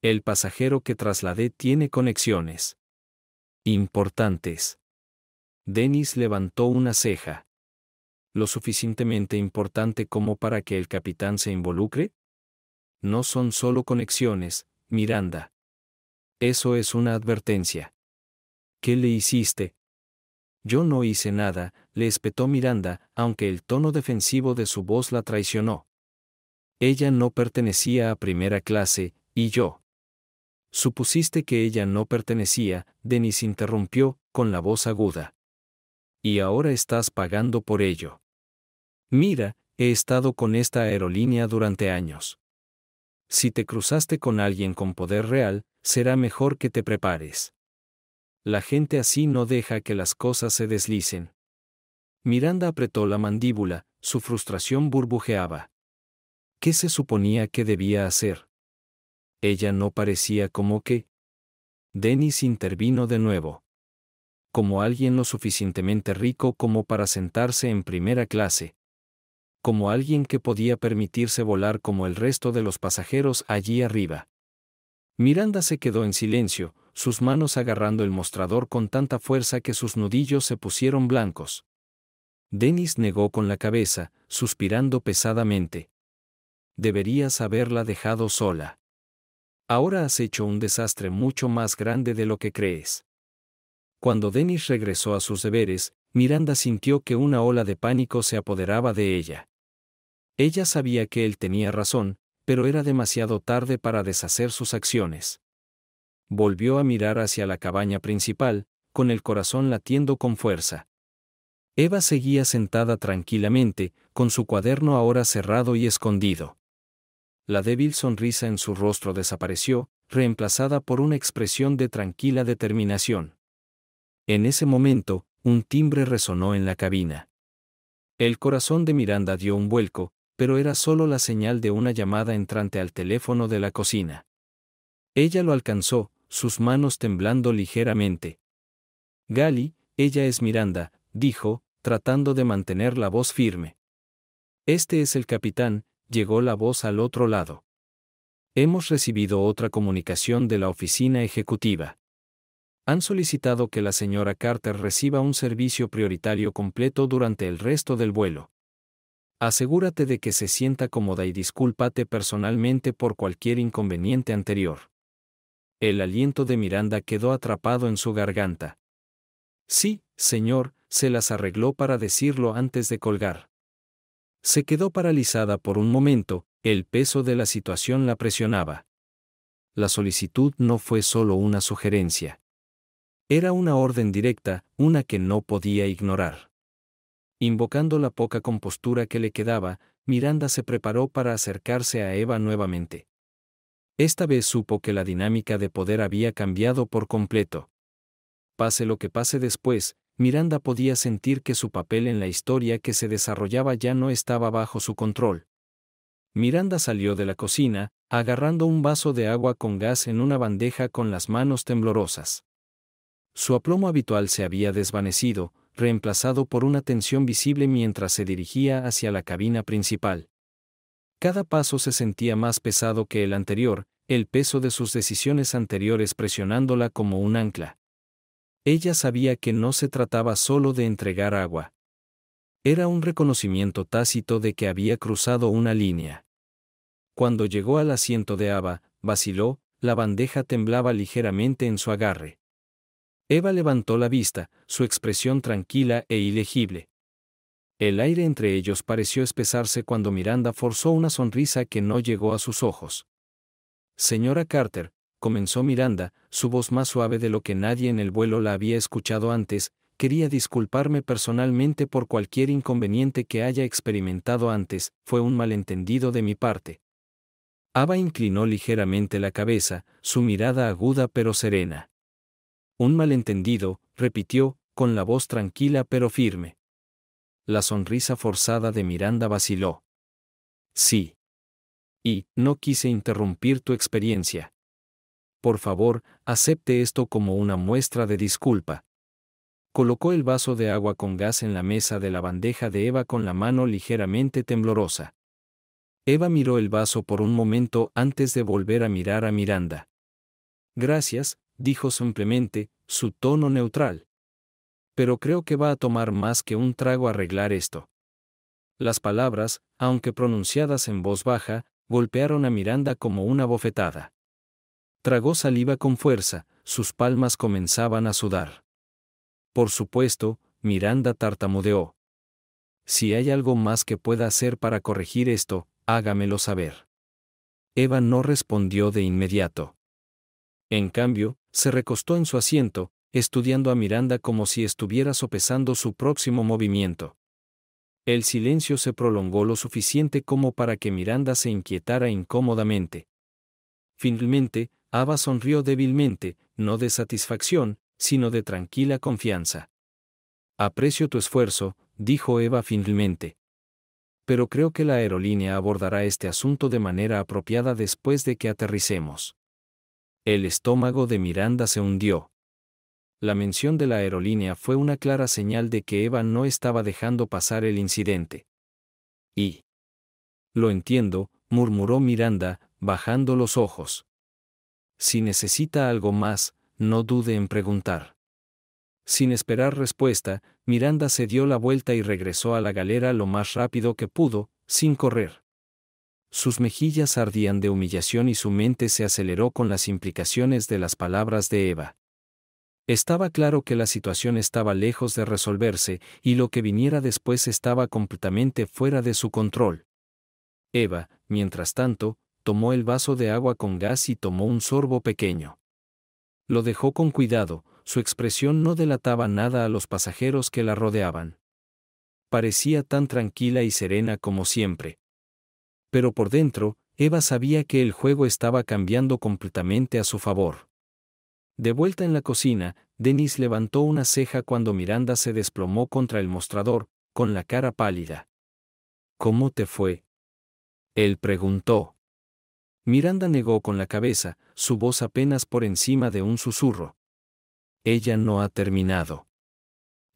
Speaker 1: «El pasajero que trasladé tiene conexiones importantes». Dennis levantó una ceja. ¿Lo suficientemente importante como para que el capitán se involucre? No son solo conexiones, Miranda. Eso es una advertencia. ¿Qué le hiciste? Yo no hice nada, le espetó Miranda, aunque el tono defensivo de su voz la traicionó. Ella no pertenecía a primera clase, y yo. Supusiste que ella no pertenecía, Dennis interrumpió, con la voz aguda. Y ahora estás pagando por ello. Mira, he estado con esta aerolínea durante años. Si te cruzaste con alguien con poder real, será mejor que te prepares. La gente así no deja que las cosas se deslicen. Miranda apretó la mandíbula, su frustración burbujeaba. ¿Qué se suponía que debía hacer? Ella no parecía como que. Dennis intervino de nuevo. Como alguien lo suficientemente rico como para sentarse en primera clase. Como alguien que podía permitirse volar como el resto de los pasajeros allí arriba. Miranda se quedó en silencio, sus manos agarrando el mostrador con tanta fuerza que sus nudillos se pusieron blancos. Dennis negó con la cabeza, suspirando pesadamente. Deberías haberla dejado sola. Ahora has hecho un desastre mucho más grande de lo que crees. Cuando Dennis regresó a sus deberes, Miranda sintió que una ola de pánico se apoderaba de ella. Ella sabía que él tenía razón, pero era demasiado tarde para deshacer sus acciones. Volvió a mirar hacia la cabaña principal, con el corazón latiendo con fuerza. Eva seguía sentada tranquilamente, con su cuaderno ahora cerrado y escondido. La débil sonrisa en su rostro desapareció, reemplazada por una expresión de tranquila determinación. En ese momento, un timbre resonó en la cabina. El corazón de Miranda dio un vuelco, pero era solo la señal de una llamada entrante al teléfono de la cocina. Ella lo alcanzó, sus manos temblando ligeramente. «Gali, ella es Miranda», dijo, tratando de mantener la voz firme. «Este es el capitán», llegó la voz al otro lado. «Hemos recibido otra comunicación de la oficina ejecutiva. Han solicitado que la señora Carter reciba un servicio prioritario completo durante el resto del vuelo. Asegúrate de que se sienta cómoda y discúlpate personalmente por cualquier inconveniente anterior». El aliento de Miranda quedó atrapado en su garganta. «Sí, señor», se las arregló para decirlo antes de colgar. Se quedó paralizada por un momento, el peso de la situación la presionaba. La solicitud no fue solo una sugerencia. Era una orden directa, una que no podía ignorar. Invocando la poca compostura que le quedaba, Miranda se preparó para acercarse a Eva nuevamente. Esta vez supo que la dinámica de poder había cambiado por completo. Pase lo que pase después, Miranda podía sentir que su papel en la historia que se desarrollaba ya no estaba bajo su control. Miranda salió de la cocina, agarrando un vaso de agua con gas en una bandeja con las manos temblorosas. Su aplomo habitual se había desvanecido, reemplazado por una tensión visible mientras se dirigía hacia la cabina principal. Cada paso se sentía más pesado que el anterior, el peso de sus decisiones anteriores presionándola como un ancla. Ella sabía que no se trataba solo de entregar agua. Era un reconocimiento tácito de que había cruzado una línea. Cuando llegó al asiento de Ava, vaciló, la bandeja temblaba ligeramente en su agarre. Eva levantó la vista, su expresión tranquila e ilegible. El aire entre ellos pareció espesarse cuando Miranda forzó una sonrisa que no llegó a sus ojos. Señora Carter, comenzó Miranda, su voz más suave de lo que nadie en el vuelo la había escuchado antes, quería disculparme personalmente por cualquier inconveniente que haya experimentado antes, fue un malentendido de mi parte. Ava inclinó ligeramente la cabeza, su mirada aguda pero serena. Un malentendido, repitió, con la voz tranquila pero firme. La sonrisa forzada de Miranda vaciló. Sí. Y, no quise interrumpir tu experiencia. Por favor, acepte esto como una muestra de disculpa. Colocó el vaso de agua con gas en la mesa de la bandeja de Eva con la mano ligeramente temblorosa. Eva miró el vaso por un momento antes de volver a mirar a Miranda. Gracias, dijo simplemente, su tono neutral. Pero creo que va a tomar más que un trago arreglar esto. Las palabras, aunque pronunciadas en voz baja, golpearon a Miranda como una bofetada. Tragó saliva con fuerza, sus palmas comenzaban a sudar. Por supuesto, Miranda tartamudeó. Si hay algo más que pueda hacer para corregir esto, hágamelo saber. Eva no respondió de inmediato. En cambio, se recostó en su asiento, estudiando a Miranda como si estuviera sopesando su próximo movimiento. El silencio se prolongó lo suficiente como para que Miranda se inquietara incómodamente. Finalmente, Ava sonrió débilmente, no de satisfacción, sino de tranquila confianza. Aprecio tu esfuerzo, dijo Eva finalmente. Pero creo que la aerolínea abordará este asunto de manera apropiada después de que aterricemos. El estómago de Miranda se hundió. La mención de la aerolínea fue una clara señal de que Eva no estaba dejando pasar el incidente. Y... Lo entiendo, murmuró Miranda, bajando los ojos. Si necesita algo más, no dude en preguntar. Sin esperar respuesta, Miranda se dio la vuelta y regresó a la galera lo más rápido que pudo, sin correr. Sus mejillas ardían de humillación y su mente se aceleró con las implicaciones de las palabras de Eva. Estaba claro que la situación estaba lejos de resolverse, y lo que viniera después estaba completamente fuera de su control. Eva, mientras tanto, tomó el vaso de agua con gas y tomó un sorbo pequeño. Lo dejó con cuidado, su expresión no delataba nada a los pasajeros que la rodeaban. Parecía tan tranquila y serena como siempre. Pero por dentro, Eva sabía que el juego estaba cambiando completamente a su favor. De vuelta en la cocina, Dennis levantó una ceja cuando Miranda se desplomó contra el mostrador, con la cara pálida. ¿Cómo te fue? Él preguntó. Miranda negó con la cabeza, su voz apenas por encima de un susurro. Ella no ha terminado.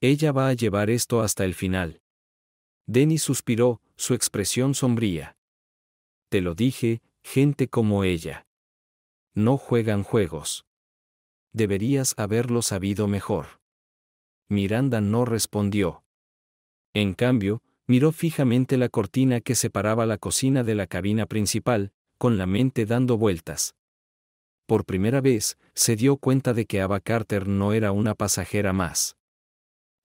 Speaker 1: Ella va a llevar esto hasta el final. Dennis suspiró, su expresión sombría. Te lo dije, gente como ella. No juegan juegos. Deberías haberlo sabido mejor. Miranda no respondió. En cambio, miró fijamente la cortina que separaba la cocina de la cabina principal, con la mente dando vueltas. Por primera vez, se dio cuenta de que Ava Carter no era una pasajera más.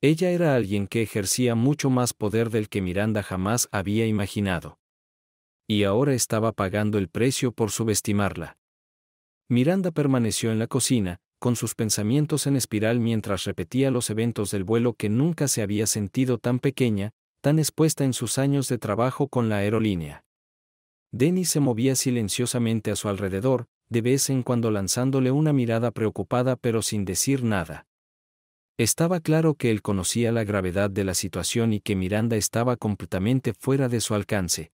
Speaker 1: Ella era alguien que ejercía mucho más poder del que Miranda jamás había imaginado. Y ahora estaba pagando el precio por subestimarla. Miranda permaneció en la cocina, con sus pensamientos en espiral mientras repetía los eventos del vuelo que nunca se había sentido tan pequeña, tan expuesta en sus años de trabajo con la aerolínea. Dennis se movía silenciosamente a su alrededor, de vez en cuando lanzándole una mirada preocupada pero sin decir nada. Estaba claro que él conocía la gravedad de la situación y que Miranda estaba completamente fuera de su alcance.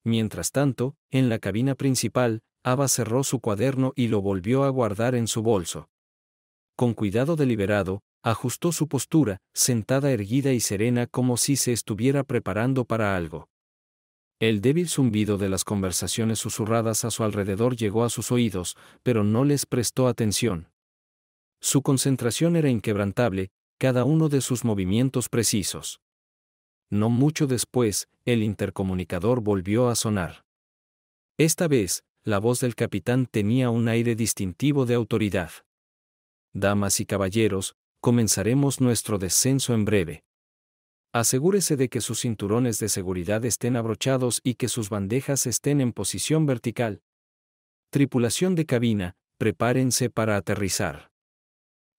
Speaker 1: Mientras tanto, en la cabina principal, Ava cerró su cuaderno y lo volvió a guardar en su bolso. Con cuidado deliberado, ajustó su postura, sentada erguida y serena como si se estuviera preparando para algo. El débil zumbido de las conversaciones susurradas a su alrededor llegó a sus oídos, pero no les prestó atención. Su concentración era inquebrantable, cada uno de sus movimientos precisos. No mucho después, el intercomunicador volvió a sonar. Esta vez, la voz del capitán tenía un aire distintivo de autoridad. Damas y caballeros, comenzaremos nuestro descenso en breve. Asegúrese de que sus cinturones de seguridad estén abrochados y que sus bandejas estén en posición vertical. Tripulación de cabina, prepárense para aterrizar.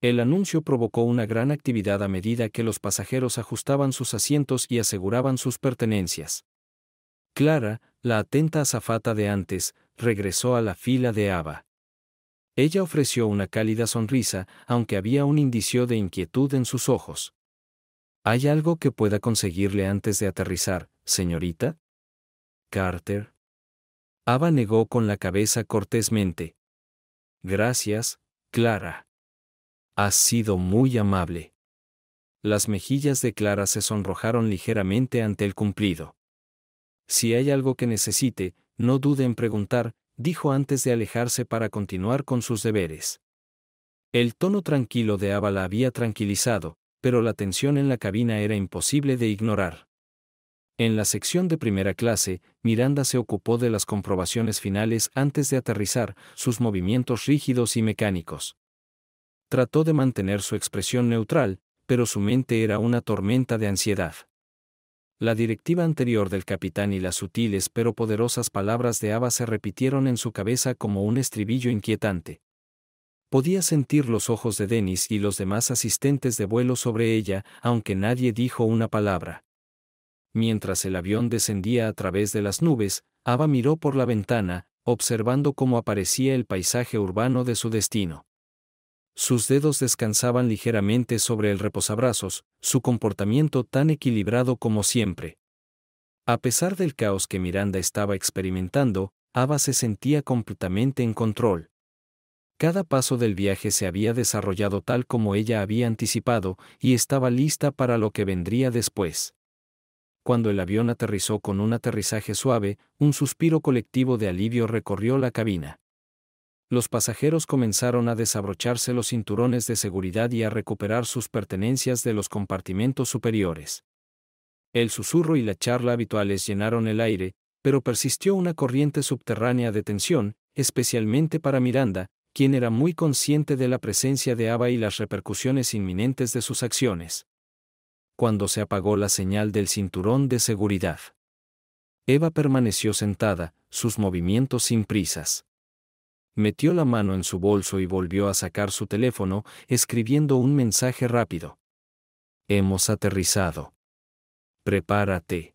Speaker 1: El anuncio provocó una gran actividad a medida que los pasajeros ajustaban sus asientos y aseguraban sus pertenencias. Clara, la atenta azafata de antes, regresó a la fila de Ava. Ella ofreció una cálida sonrisa, aunque había un indicio de inquietud en sus ojos. ¿Hay algo que pueda conseguirle antes de aterrizar, señorita? Carter. Ava negó con la cabeza cortésmente. Gracias, Clara. Has sido muy amable. Las mejillas de Clara se sonrojaron ligeramente ante el cumplido. Si hay algo que necesite, no dude en preguntar, dijo antes de alejarse para continuar con sus deberes. El tono tranquilo de Ava la había tranquilizado, pero la tensión en la cabina era imposible de ignorar. En la sección de primera clase, Miranda se ocupó de las comprobaciones finales antes de aterrizar, sus movimientos rígidos y mecánicos. Trató de mantener su expresión neutral, pero su mente era una tormenta de ansiedad. La directiva anterior del capitán y las sutiles pero poderosas palabras de Ava se repitieron en su cabeza como un estribillo inquietante. Podía sentir los ojos de Dennis y los demás asistentes de vuelo sobre ella, aunque nadie dijo una palabra. Mientras el avión descendía a través de las nubes, Ava miró por la ventana, observando cómo aparecía el paisaje urbano de su destino. Sus dedos descansaban ligeramente sobre el reposabrazos, su comportamiento tan equilibrado como siempre. A pesar del caos que Miranda estaba experimentando, Ava se sentía completamente en control. Cada paso del viaje se había desarrollado tal como ella había anticipado, y estaba lista para lo que vendría después. Cuando el avión aterrizó con un aterrizaje suave, un suspiro colectivo de alivio recorrió la cabina. Los pasajeros comenzaron a desabrocharse los cinturones de seguridad y a recuperar sus pertenencias de los compartimentos superiores. El susurro y la charla habituales llenaron el aire, pero persistió una corriente subterránea de tensión, especialmente para Miranda, quien era muy consciente de la presencia de Ava y las repercusiones inminentes de sus acciones. Cuando se apagó la señal del cinturón de seguridad, Eva permaneció sentada, sus movimientos sin prisas. Metió la mano en su bolso y volvió a sacar su teléfono, escribiendo un mensaje rápido. Hemos aterrizado. Prepárate.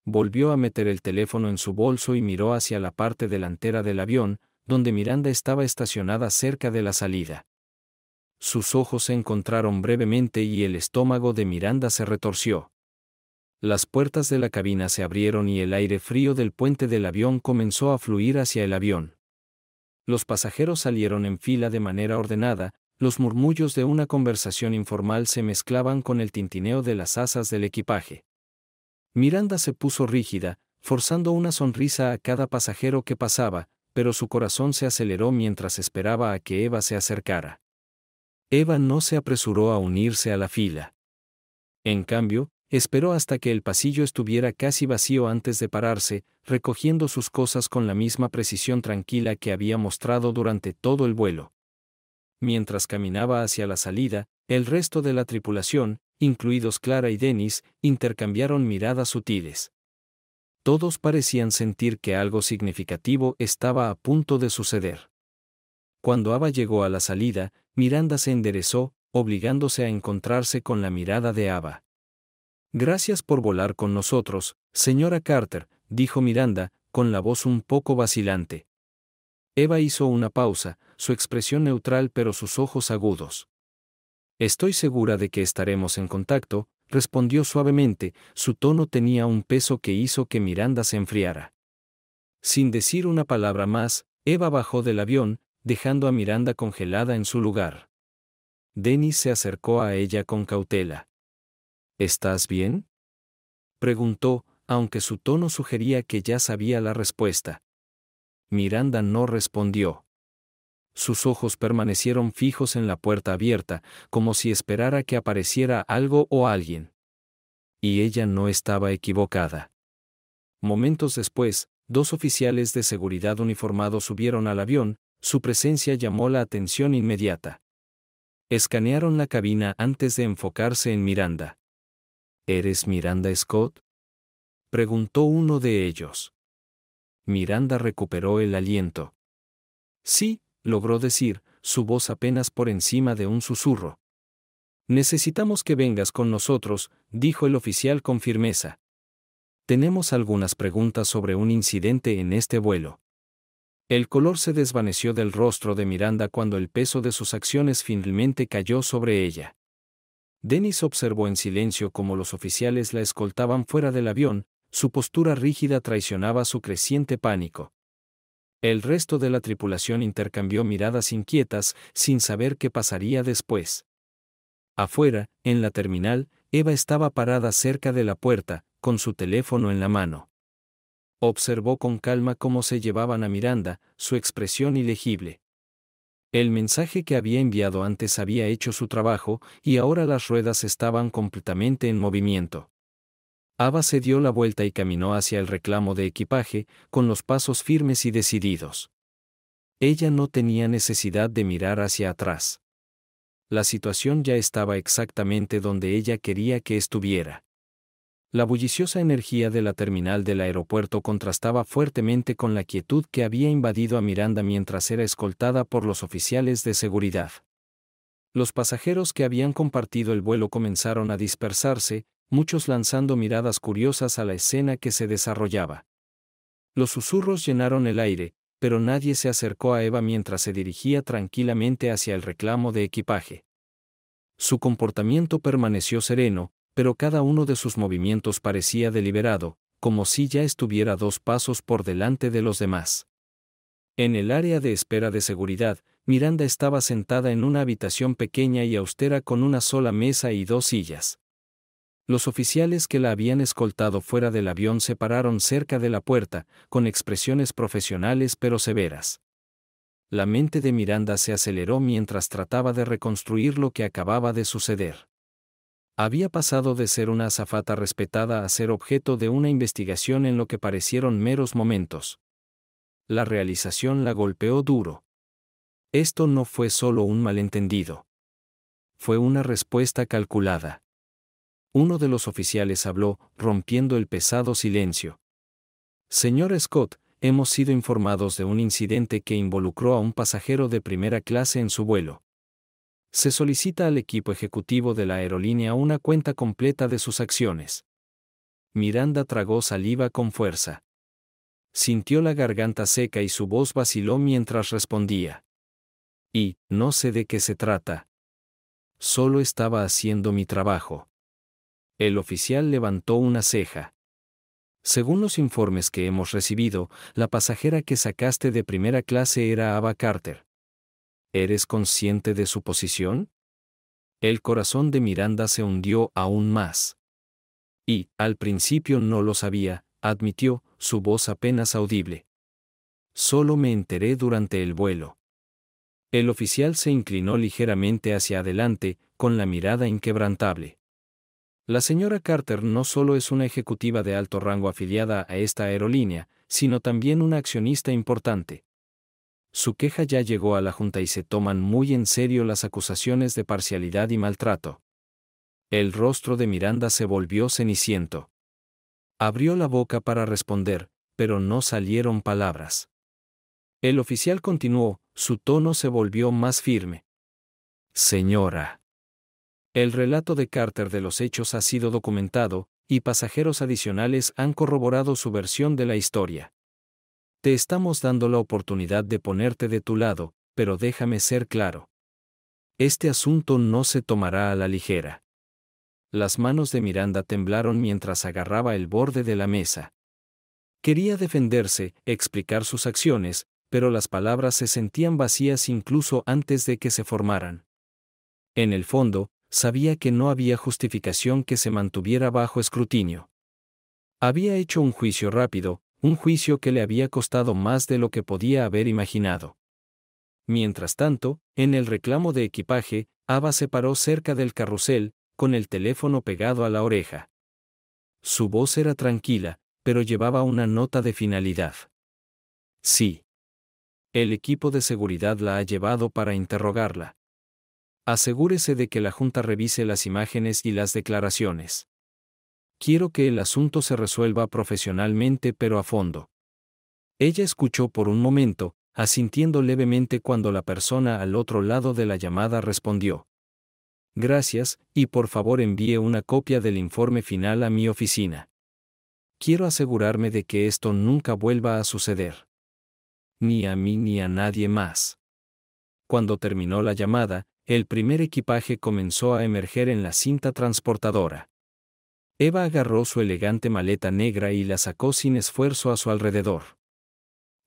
Speaker 1: Volvió a meter el teléfono en su bolso y miró hacia la parte delantera del avión, donde Miranda estaba estacionada cerca de la salida. Sus ojos se encontraron brevemente y el estómago de Miranda se retorció. Las puertas de la cabina se abrieron y el aire frío del puente del avión comenzó a fluir hacia el avión. Los pasajeros salieron en fila de manera ordenada, los murmullos de una conversación informal se mezclaban con el tintineo de las asas del equipaje. Miranda se puso rígida, forzando una sonrisa a cada pasajero que pasaba, pero su corazón se aceleró mientras esperaba a que Eva se acercara. Eva no se apresuró a unirse a la fila. En cambio, esperó hasta que el pasillo estuviera casi vacío antes de pararse, recogiendo sus cosas con la misma precisión tranquila que había mostrado durante todo el vuelo. Mientras caminaba hacia la salida, el resto de la tripulación, incluidos Clara y Dennis, intercambiaron miradas sutiles. Todos parecían sentir que algo significativo estaba a punto de suceder. Cuando Ava llegó a la salida, Miranda se enderezó, obligándose a encontrarse con la mirada de Ava. Gracias por volar con nosotros, señora Carter, dijo Miranda, con la voz un poco vacilante. Eva hizo una pausa, su expresión neutral pero sus ojos agudos. Estoy segura de que estaremos en contacto, respondió suavemente, su tono tenía un peso que hizo que Miranda se enfriara. Sin decir una palabra más, Eva bajó del avión, dejando a Miranda congelada en su lugar. Dennis se acercó a ella con cautela. ¿Estás bien?, preguntó, aunque su tono sugería que ya sabía la respuesta. Miranda no respondió. Sus ojos permanecieron fijos en la puerta abierta, como si esperara que apareciera algo o alguien. Y ella no estaba equivocada. Momentos después, 2 oficiales de seguridad uniformados subieron al avión, su presencia llamó la atención inmediata. Escanearon la cabina antes de enfocarse en Miranda. ¿Eres Miranda Scott?, preguntó uno de ellos. Miranda recuperó el aliento. Sí, logró decir, su voz apenas por encima de un susurro. Necesitamos que vengas con nosotros, dijo el oficial con firmeza. Tenemos algunas preguntas sobre un incidente en este vuelo. El color se desvaneció del rostro de Miranda cuando el peso de sus acciones finalmente cayó sobre ella. Dennis observó en silencio cómo los oficiales la escoltaban fuera del avión, su postura rígida traicionaba su creciente pánico. El resto de la tripulación intercambió miradas inquietas, sin saber qué pasaría después. Afuera, en la terminal, Eva estaba parada cerca de la puerta, con su teléfono en la mano. Observó con calma cómo se llevaban a Miranda, su expresión ilegible. El mensaje que había enviado antes había hecho su trabajo, y ahora las ruedas estaban completamente en movimiento. Ava se dio la vuelta y caminó hacia el reclamo de equipaje, con los pasos firmes y decididos. Ella no tenía necesidad de mirar hacia atrás. La situación ya estaba exactamente donde ella quería que estuviera. La bulliciosa energía de la terminal del aeropuerto contrastaba fuertemente con la quietud que había invadido a Miranda mientras era escoltada por los oficiales de seguridad. Los pasajeros que habían compartido el vuelo comenzaron a dispersarse, muchos lanzando miradas curiosas a la escena que se desarrollaba. Los susurros llenaron el aire, pero nadie se acercó a Eva mientras se dirigía tranquilamente hacia el reclamo de equipaje. Su comportamiento permaneció sereno, pero cada uno de sus movimientos parecía deliberado, como si ya estuviera 2 pasos por delante de los demás. En el área de espera de seguridad, Miranda estaba sentada en una habitación pequeña y austera con una sola mesa y 2 sillas. Los oficiales que la habían escoltado fuera del avión se pararon cerca de la puerta, con expresiones profesionales pero severas. La mente de Miranda se aceleró mientras trataba de reconstruir lo que acababa de suceder. Había pasado de ser una azafata respetada a ser objeto de una investigación en lo que parecieron meros momentos. La realización la golpeó duro. Esto no fue solo un malentendido. Fue una respuesta calculada. Uno de los oficiales habló, rompiendo el pesado silencio. Señor Scott, hemos sido informados de un incidente que involucró a un pasajero de primera clase en su vuelo. Se solicita al equipo ejecutivo de la aerolínea una cuenta completa de sus acciones. Miranda tragó saliva con fuerza. Sintió la garganta seca y su voz vaciló mientras respondía. Y, no sé de qué se trata. Solo estaba haciendo mi trabajo. El oficial levantó una ceja. Según los informes que hemos recibido, la pasajera que sacaste de primera clase era Ava Carter. ¿Eres consciente de su posición? El corazón de Miranda se hundió aún más. Y, al principio no lo sabía, admitió, su voz apenas audible. Solo me enteré durante el vuelo. El oficial se inclinó ligeramente hacia adelante, con la mirada inquebrantable. La señora Carter no solo es una ejecutiva de alto rango afiliada a esta aerolínea, sino también una accionista importante. Su queja ya llegó a la Junta y se toman muy en serio las acusaciones de parcialidad y maltrato. El rostro de Miranda se volvió ceniciento. Abrió la boca para responder, pero no salieron palabras. El oficial continuó, su tono se volvió más firme. Señora. El relato de Carter de los hechos ha sido documentado, y pasajeros adicionales han corroborado su versión de la historia. Te estamos dando la oportunidad de ponerte de tu lado, pero déjame ser claro. Este asunto no se tomará a la ligera. Las manos de Miranda temblaron mientras agarraba el borde de la mesa. Quería defenderse, explicar sus acciones, pero las palabras se sentían vacías incluso antes de que se formaran. En el fondo, sabía que no había justificación que se mantuviera bajo escrutinio. Había hecho un juicio rápido, un juicio que le había costado más de lo que podía haber imaginado. Mientras tanto, en el reclamo de equipaje, Ava se paró cerca del carrusel, con el teléfono pegado a la oreja. Su voz era tranquila, pero llevaba una nota de finalidad. Sí. El equipo de seguridad la ha llevado para interrogarla. Asegúrese de que la Junta revise las imágenes y las declaraciones. Quiero que el asunto se resuelva profesionalmente pero a fondo. Ella escuchó por un momento, asintiendo levemente cuando la persona al otro lado de la llamada respondió. Gracias, y por favor envíe una copia del informe final a mi oficina. Quiero asegurarme de que esto nunca vuelva a suceder. Ni a mí ni a nadie más. Cuando terminó la llamada, el primer equipaje comenzó a emerger en la cinta transportadora. Eva agarró su elegante maleta negra y la sacó sin esfuerzo a su alrededor.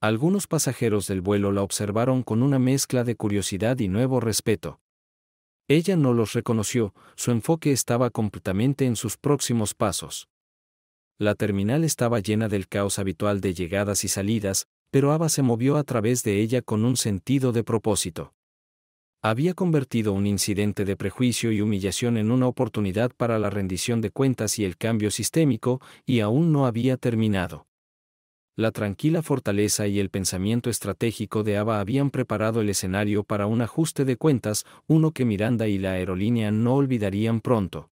Speaker 1: Algunos pasajeros del vuelo la observaron con una mezcla de curiosidad y nuevo respeto. Ella no los reconoció, su enfoque estaba completamente en sus próximos pasos. La terminal estaba llena del caos habitual de llegadas y salidas, pero Ava se movió a través de ella con un sentido de propósito. Había convertido un incidente de prejuicio y humillación en una oportunidad para la rendición de cuentas y el cambio sistémico, y aún no había terminado. La tranquila fortaleza y el pensamiento estratégico de Ava habían preparado el escenario para un ajuste de cuentas, uno que Miranda y la aerolínea no olvidarían pronto.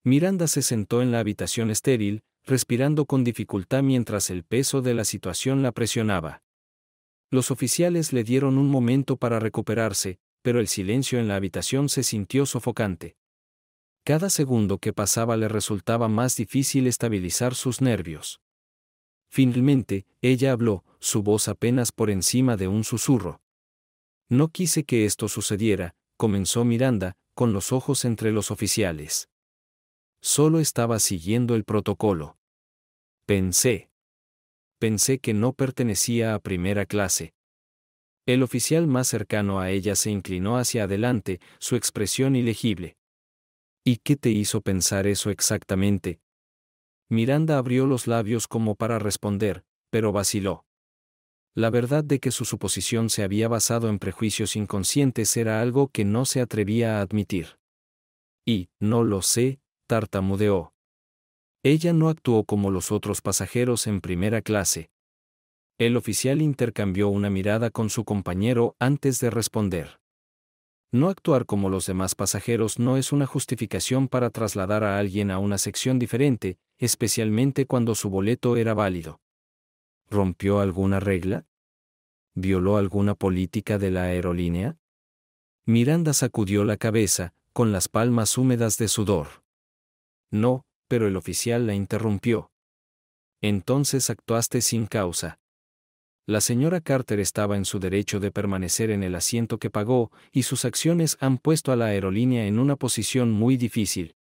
Speaker 1: Miranda se sentó en la habitación estéril, respirando con dificultad mientras el peso de la situación la presionaba. Los oficiales le dieron un momento para recuperarse, pero el silencio en la habitación se sintió sofocante. Cada segundo que pasaba le resultaba más difícil estabilizar sus nervios. Finalmente, ella habló, su voz apenas por encima de un susurro. No quise que esto sucediera, comenzó Miranda, con los ojos entre los oficiales. Solo estaba siguiendo el protocolo. Pensé que no pertenecía a primera clase. El oficial más cercano a ella se inclinó hacia adelante, su expresión ilegible. ¿Y qué te hizo pensar eso exactamente? Miranda abrió los labios como para responder, pero vaciló. La verdad de que su suposición se había basado en prejuicios inconscientes era algo que no se atrevía a admitir. Y, no lo sé, tartamudeó. Ella no actuó como los otros pasajeros en primera clase. El oficial intercambió una mirada con su compañero antes de responder. No actuar como los demás pasajeros no es una justificación para trasladar a alguien a una sección diferente, especialmente cuando su boleto era válido. ¿Rompió alguna regla? ¿Violó alguna política de la aerolínea? Miranda sacudió la cabeza, con las palmas húmedas de sudor. No, pero el oficial la interrumpió. Entonces actuaste sin causa. La señora Carter estaba en su derecho de permanecer en el asiento que pagó, y sus acciones han puesto a la aerolínea en una posición muy difícil.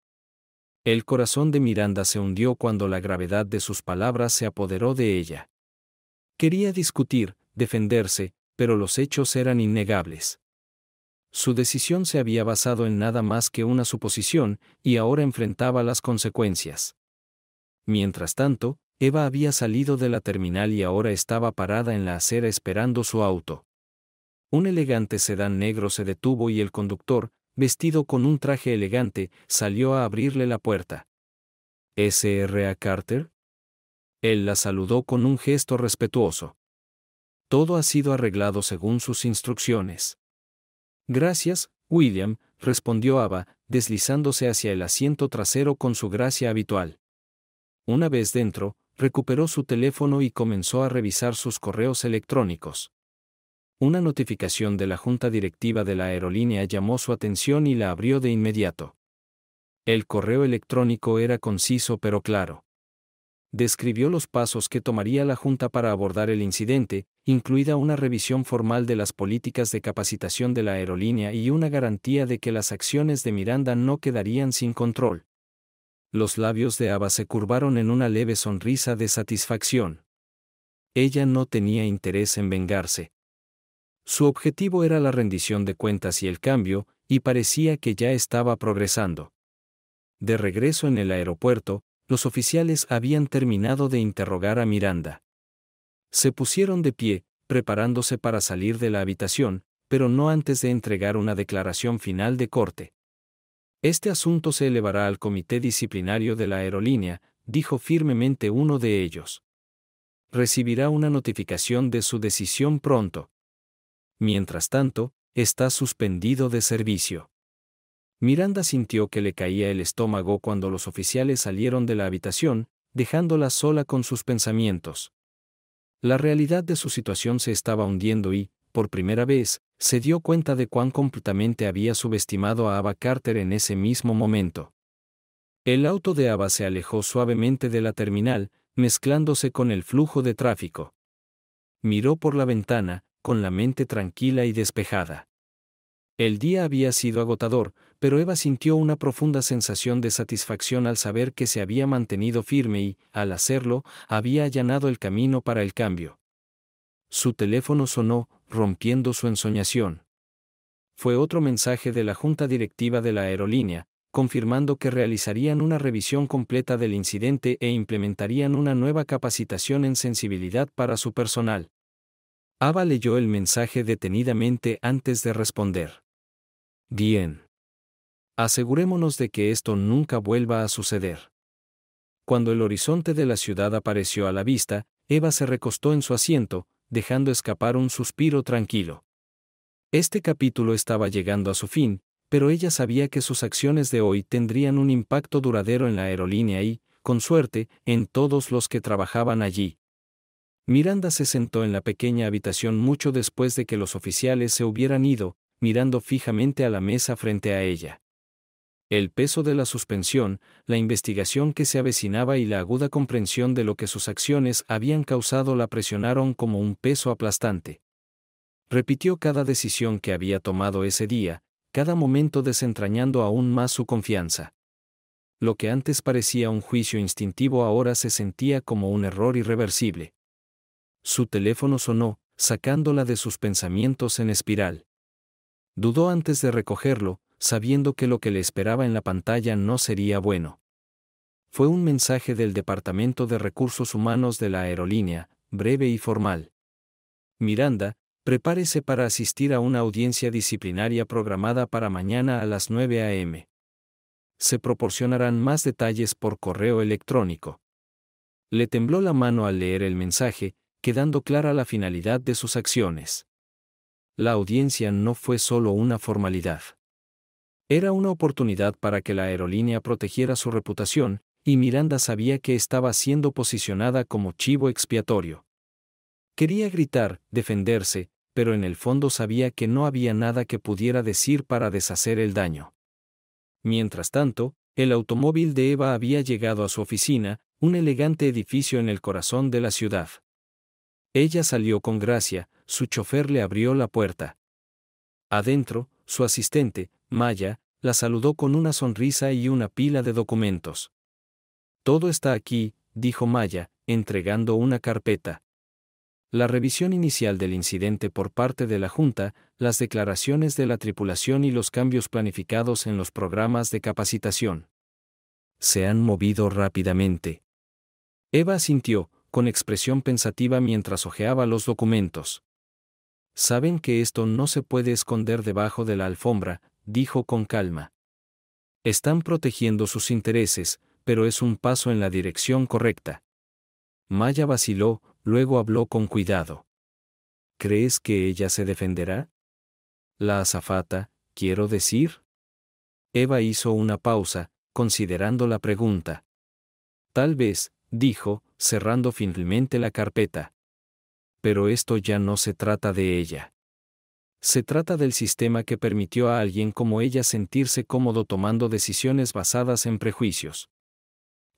Speaker 1: El corazón de Miranda se hundió cuando la gravedad de sus palabras se apoderó de ella. Quería discutir, defenderse, pero los hechos eran innegables. Su decisión se había basado en nada más que una suposición, y ahora enfrentaba las consecuencias. Mientras tanto, Eva había salido de la terminal y ahora estaba parada en la acera esperando su auto. Un elegante sedán negro se detuvo y el conductor, vestido con un traje elegante, salió a abrirle la puerta. ¿Sra. Carter? Él la saludó con un gesto respetuoso. Todo ha sido arreglado según sus instrucciones. Gracias, William, respondió Ava, deslizándose hacia el asiento trasero con su gracia habitual. Una vez dentro, recuperó su teléfono y comenzó a revisar sus correos electrónicos. Una notificación de la junta directiva de la aerolínea llamó su atención y la abrió de inmediato. El correo electrónico era conciso pero claro. Describió los pasos que tomaría la junta para abordar el incidente, incluida una revisión formal de las políticas de capacitación de la aerolínea y una garantía de que las acciones de Miranda no quedarían sin control. Los labios de Ava se curvaron en una leve sonrisa de satisfacción. Ella no tenía interés en vengarse. Su objetivo era la rendición de cuentas y el cambio, y parecía que ya estaba progresando. De regreso en el aeropuerto, los oficiales habían terminado de interrogar a Miranda. Se pusieron de pie, preparándose para salir de la habitación, pero no antes de entregar una declaración final de corte. Este asunto se elevará al comité disciplinario de la aerolínea, dijo firmemente uno de ellos. Recibirá una notificación de su decisión pronto. Mientras tanto, está suspendido de servicio. Miranda sintió que le caía el estómago cuando los oficiales salieron de la habitación, dejándola sola con sus pensamientos. La realidad de su situación se estaba hundiendo y, por primera vez, se dio cuenta de cuán completamente había subestimado a Ava Carter en ese mismo momento. El auto de Ava se alejó suavemente de la terminal, mezclándose con el flujo de tráfico. Miró por la ventana, con la mente tranquila y despejada. El día había sido agotador, pero Eva sintió una profunda sensación de satisfacción al saber que se había mantenido firme y, al hacerlo, había allanado el camino para el cambio. Su teléfono sonó, rompiendo su ensoñación. Fue otro mensaje de la junta directiva de la aerolínea, confirmando que realizarían una revisión completa del incidente e implementarían una nueva capacitación en sensibilidad para su personal. Ava leyó el mensaje detenidamente antes de responder. Bien. Asegurémonos de que esto nunca vuelva a suceder. Cuando el horizonte de la ciudad apareció a la vista, Eva se recostó en su asiento, dejando escapar un suspiro tranquilo. Este capítulo estaba llegando a su fin, pero ella sabía que sus acciones de hoy tendrían un impacto duradero en la aerolínea y, con suerte, en todos los que trabajaban allí. Miranda se sentó en la pequeña habitación mucho después de que los oficiales se hubieran ido, mirando fijamente a la mesa frente a ella. El peso de la suspensión, la investigación que se avecinaba y la aguda comprensión de lo que sus acciones habían causado la presionaron como un peso aplastante. Repitió cada decisión que había tomado ese día, cada momento desentrañando aún más su confianza. Lo que antes parecía un juicio instintivo ahora se sentía como un error irreversible. Su teléfono sonó, sacándola de sus pensamientos en espiral. Dudó antes de recogerlo, sabiendo que lo que le esperaba en la pantalla no sería bueno. Fue un mensaje del Departamento de Recursos Humanos de la aerolínea, breve y formal. Miranda, prepárese para asistir a una audiencia disciplinaria programada para mañana a las 9 a.m. Se proporcionarán más detalles por correo electrónico. Le tembló la mano al leer el mensaje, quedando clara la finalidad de sus acciones. La audiencia no fue solo una formalidad. Era una oportunidad para que la aerolínea protegiera su reputación, y Miranda sabía que estaba siendo posicionada como chivo expiatorio. Quería gritar, defenderse, pero en el fondo sabía que no había nada que pudiera decir para deshacer el daño. Mientras tanto, el automóvil de Eva había llegado a su oficina, un elegante edificio en el corazón de la ciudad. Ella salió con gracia, su chofer le abrió la puerta. Adentro, su asistente, Maya, la saludó con una sonrisa y una pila de documentos. Todo está aquí, dijo Maya, entregando una carpeta. La revisión inicial del incidente por parte de la Junta, las declaraciones de la tripulación y los cambios planificados en los programas de capacitación. Se han movido rápidamente. Eva asintió, con expresión pensativa mientras hojeaba los documentos. Saben que esto no se puede esconder debajo de la alfombra, dijo con calma. Están protegiendo sus intereses, pero es un paso en la dirección correcta. Maya vaciló, luego habló con cuidado. ¿Crees que ella se defenderá? La azafata, quiero decir. Eva hizo una pausa, considerando la pregunta. Tal vez, dijo, cerrando finalmente la carpeta. Pero esto ya no se trata de ella. Se trata del sistema que permitió a alguien como ella sentirse cómodo tomando decisiones basadas en prejuicios.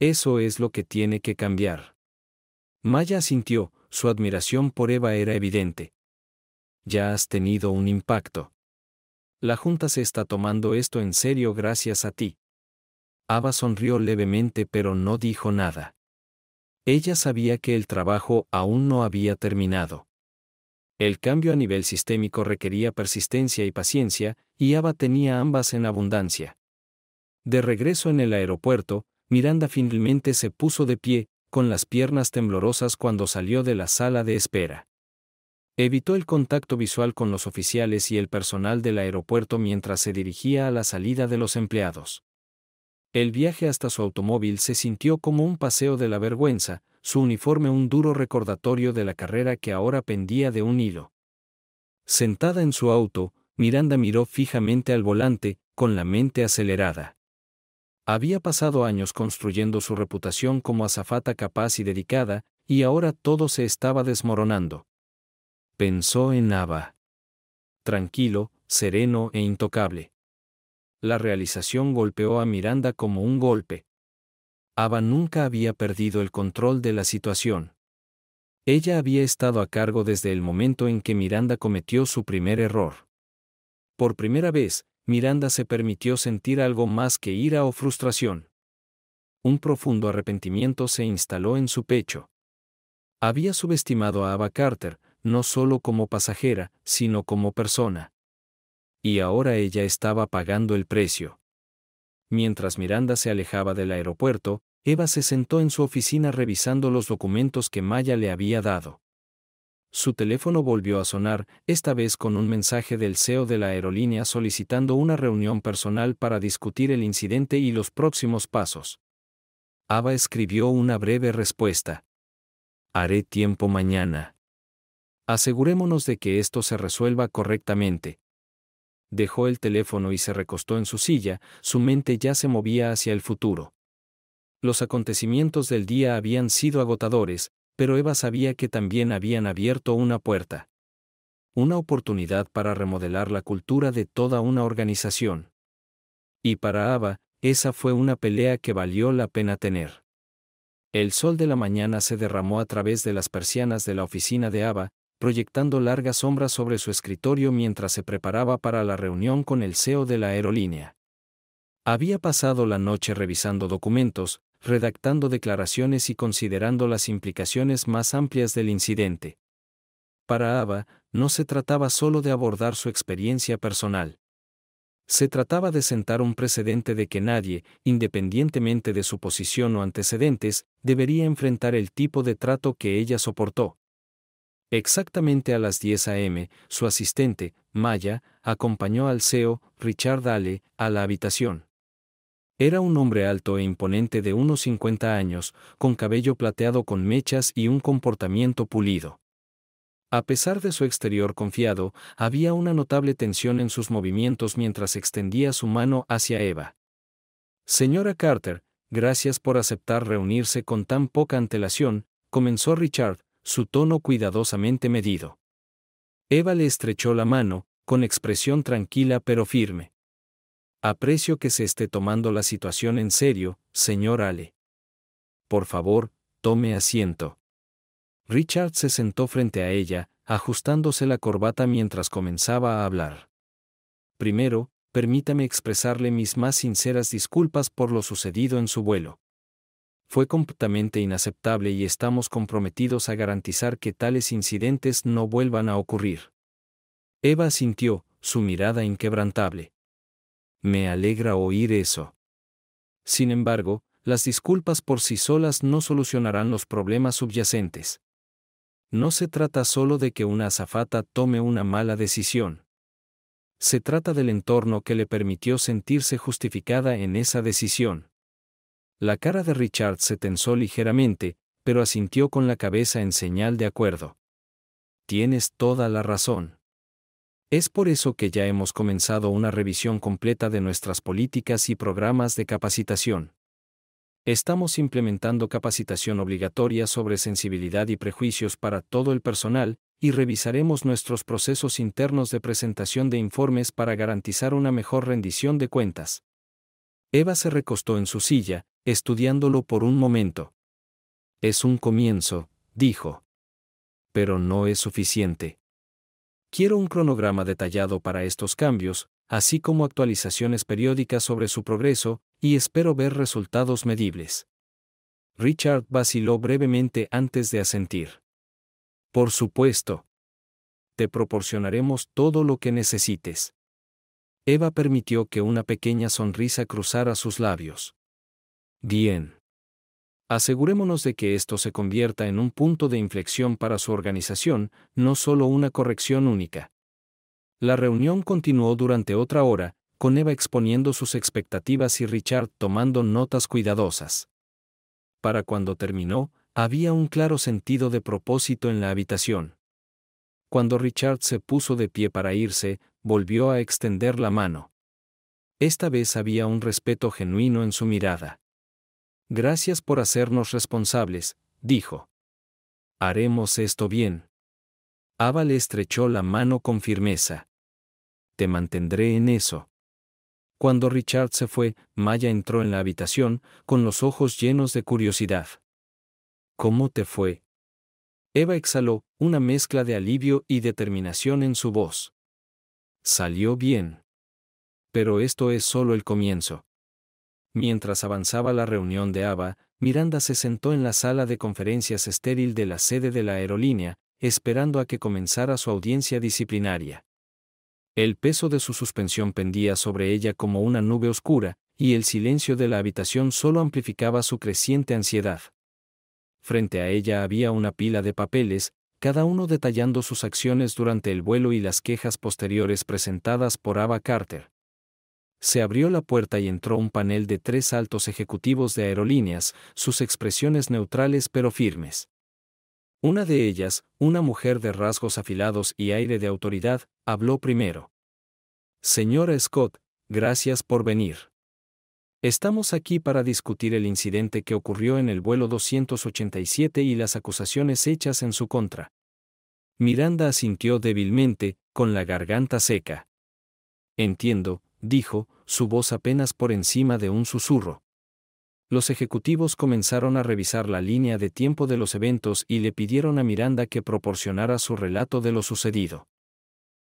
Speaker 1: Eso es lo que tiene que cambiar. Maya asintió, su admiración por Eva era evidente. Ya has tenido un impacto. La Junta se está tomando esto en serio gracias a ti. Ava sonrió levemente pero no dijo nada. Ella sabía que el trabajo aún no había terminado. El cambio a nivel sistémico requería persistencia y paciencia, y Ava tenía ambas en abundancia. De regreso en el aeropuerto, Miranda finalmente se puso de pie, con las piernas temblorosas cuando salió de la sala de espera. Evitó el contacto visual con los oficiales y el personal del aeropuerto mientras se dirigía a la salida de los empleados. El viaje hasta su automóvil se sintió como un paseo de la vergüenza, su uniforme un duro recordatorio de la carrera que ahora pendía de un hilo. Sentada en su auto, Miranda miró fijamente al volante, con la mente acelerada. Había pasado años construyendo su reputación como azafata capaz y dedicada, y ahora todo se estaba desmoronando. Pensó en Ava. Tranquilo, sereno e intocable. La realización golpeó a Miranda como un golpe. Ava nunca había perdido el control de la situación. Ella había estado a cargo desde el momento en que Miranda cometió su primer error. Por primera vez, Miranda se permitió sentir algo más que ira o frustración. Un profundo arrepentimiento se instaló en su pecho. Había subestimado a Ava Carter, no solo como pasajera, sino como persona. Y ahora ella estaba pagando el precio. Mientras Miranda se alejaba del aeropuerto, Eva se sentó en su oficina revisando los documentos que Maya le había dado. Su teléfono volvió a sonar, esta vez con un mensaje del CEO de la aerolínea solicitando una reunión personal para discutir el incidente y los próximos pasos. Ava escribió una breve respuesta. Haré tiempo mañana. Asegurémonos de que esto se resuelva correctamente. Dejó el teléfono y se recostó en su silla, su mente ya se movía hacia el futuro. Los acontecimientos del día habían sido agotadores, pero Eva sabía que también habían abierto una puerta. Una oportunidad para remodelar la cultura de toda una organización. Y para Ava, esa fue una pelea que valió la pena tener. El sol de la mañana se derramó a través de las persianas de la oficina de Ava, proyectando largas sombras sobre su escritorio mientras se preparaba para la reunión con el CEO de la aerolínea. Había pasado la noche revisando documentos, redactando declaraciones y considerando las implicaciones más amplias del incidente. Para Ava, no se trataba solo de abordar su experiencia personal. Se trataba de sentar un precedente de que nadie, independientemente de su posición o antecedentes, debería enfrentar el tipo de trato que ella soportó. Exactamente a las 10 a.m., su asistente, Maya, acompañó al CEO, Richard Dale, a la habitación. Era un hombre alto e imponente de unos 50 años, con cabello plateado con mechas y un comportamiento pulido. A pesar de su exterior confiado, había una notable tensión en sus movimientos mientras extendía su mano hacia Eva. Señora Carter, gracias por aceptar reunirse con tan poca antelación, comenzó Richard, su tono cuidadosamente medido. Eva le estrechó la mano, con expresión tranquila pero firme. Aprecio que se esté tomando la situación en serio, señor Ale. Por favor, tome asiento. Richard se sentó frente a ella, ajustándose la corbata mientras comenzaba a hablar. Primero, permítame expresarle mis más sinceras disculpas por lo sucedido en su vuelo. Fue completamente inaceptable y estamos comprometidos a garantizar que tales incidentes no vuelvan a ocurrir. Eva asintió, su mirada inquebrantable. Me alegra oír eso. Sin embargo, las disculpas por sí solas no solucionarán los problemas subyacentes. No se trata solo de que una azafata tome una mala decisión. Se trata del entorno que le permitió sentirse justificada en esa decisión. La cara de Richard se tensó ligeramente, pero asintió con la cabeza en señal de acuerdo. Tienes toda la razón. Es por eso que ya hemos comenzado una revisión completa de nuestras políticas y programas de capacitación. Estamos implementando capacitación obligatoria sobre sensibilidad y prejuicios para todo el personal, y revisaremos nuestros procesos internos de presentación de informes para garantizar una mejor rendición de cuentas. Eva se recostó en su silla, estudiándolo por un momento. Es un comienzo, dijo. Pero no es suficiente. Quiero un cronograma detallado para estos cambios, así como actualizaciones periódicas sobre su progreso, y espero ver resultados medibles. Richard vaciló brevemente antes de asentir. Por supuesto. Te proporcionaremos todo lo que necesites. Eva permitió que una pequeña sonrisa cruzara sus labios. Bien. Asegurémonos de que esto se convierta en un punto de inflexión para su organización, no solo una corrección única. La reunión continuó durante otra hora, con Eva exponiendo sus expectativas y Richard tomando notas cuidadosas. Para cuando terminó, había un claro sentido de propósito en la habitación. Cuando Richard se puso de pie para irse, volvió a extender la mano. Esta vez había un respeto genuino en su mirada. Gracias por hacernos responsables, dijo. Haremos esto bien. Ava le estrechó la mano con firmeza. Te mantendré en eso. Cuando Richard se fue, Maya entró en la habitación, con los ojos llenos de curiosidad. ¿Cómo te fue? Eva exhaló, una mezcla de alivio y determinación en su voz. Salió bien. Pero esto es solo el comienzo. Mientras avanzaba la reunión de Ava, Miranda se sentó en la sala de conferencias estéril de la sede de la aerolínea, esperando a que comenzara su audiencia disciplinaria. El peso de su suspensión pendía sobre ella como una nube oscura, y el silencio de la habitación solo amplificaba su creciente ansiedad. Frente a ella había una pila de papeles, cada uno detallando sus acciones durante el vuelo y las quejas posteriores presentadas por Ava Carter. Se abrió la puerta y entró un panel de 3 altos ejecutivos de aerolíneas, sus expresiones neutrales pero firmes. Una de ellas, una mujer de rasgos afilados y aire de autoridad, habló primero. Señora Scott, gracias por venir. Estamos aquí para discutir el incidente que ocurrió en el vuelo 287 y las acusaciones hechas en su contra. Miranda asintió débilmente, con la garganta seca. Entiendo, dijo, su voz apenas por encima de un susurro. Los ejecutivos comenzaron a revisar la línea de tiempo de los eventos y le pidieron a Miranda que proporcionara su relato de lo sucedido.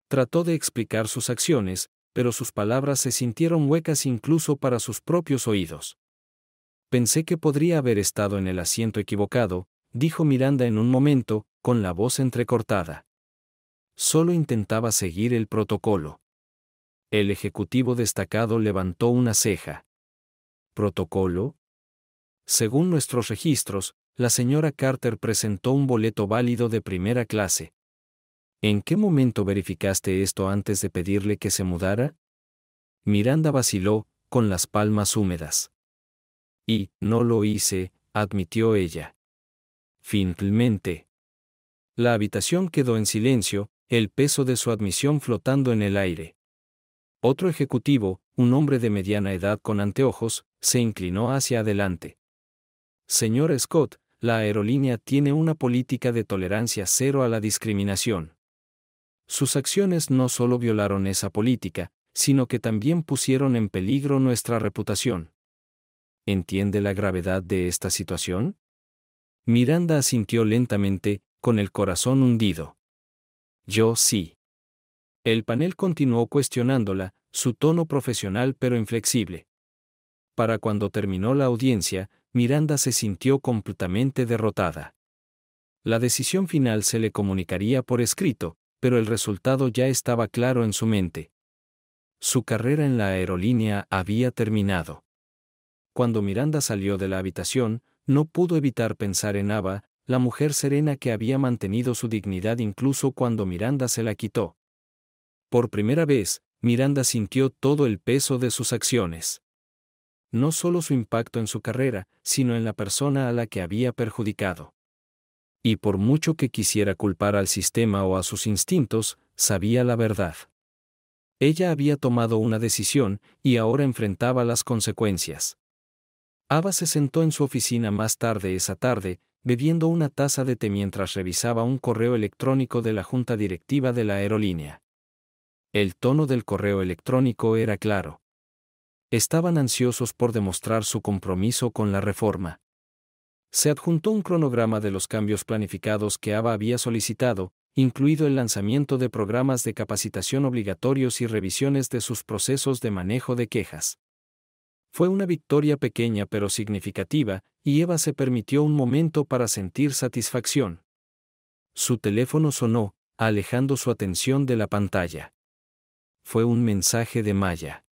Speaker 1: Trató de explicar sus acciones, pero sus palabras se sintieron huecas incluso para sus propios oídos. Pensé que podría haber estado en el asiento equivocado, dijo Miranda en un momento, con la voz entrecortada. Solo intentaba seguir el protocolo. El ejecutivo destacado levantó una ceja. ¿Protocolo? Según nuestros registros, la señora Carter presentó un boleto válido de primera clase. ¿En qué momento verificaste esto antes de pedirle que se mudara? Miranda vaciló, con las palmas húmedas. Y, no lo hice, admitió ella. Finalmente. La habitación quedó en silencio, el peso de su admisión flotando en el aire. Otro ejecutivo, un hombre de mediana edad con anteojos, se inclinó hacia adelante. Señor Scott, la aerolínea tiene una política de tolerancia cero a la discriminación. Sus acciones no solo violaron esa política, sino que también pusieron en peligro nuestra reputación. ¿Entiende la gravedad de esta situación? Miranda asintió lentamente, con el corazón hundido. Yo sí. El panel continuó cuestionándola, su tono profesional pero inflexible. Para cuando terminó la audiencia, Miranda se sintió completamente derrotada. La decisión final se le comunicaría por escrito, pero el resultado ya estaba claro en su mente. Su carrera en la aerolínea había terminado. Cuando Miranda salió de la habitación, no pudo evitar pensar en Ava, la mujer serena que había mantenido su dignidad incluso cuando Miranda se la quitó. Por primera vez, Miranda sintió todo el peso de sus acciones. No solo su impacto en su carrera, sino en la persona a la que había perjudicado. Y por mucho que quisiera culpar al sistema o a sus instintos, sabía la verdad. Ella había tomado una decisión, y ahora enfrentaba las consecuencias. Ava se sentó en su oficina más tarde esa tarde, bebiendo una taza de té mientras revisaba un correo electrónico de la junta directiva de la aerolínea. El tono del correo electrónico era claro. Estaban ansiosos por demostrar su compromiso con la reforma. Se adjuntó un cronograma de los cambios planificados que Ava había solicitado, incluido el lanzamiento de programas de capacitación obligatorios y revisiones de sus procesos de manejo de quejas. Fue una victoria pequeña pero significativa, y Eva se permitió un momento para sentir satisfacción. Su teléfono sonó, alejando su atención de la pantalla. Fue un mensaje de Maya.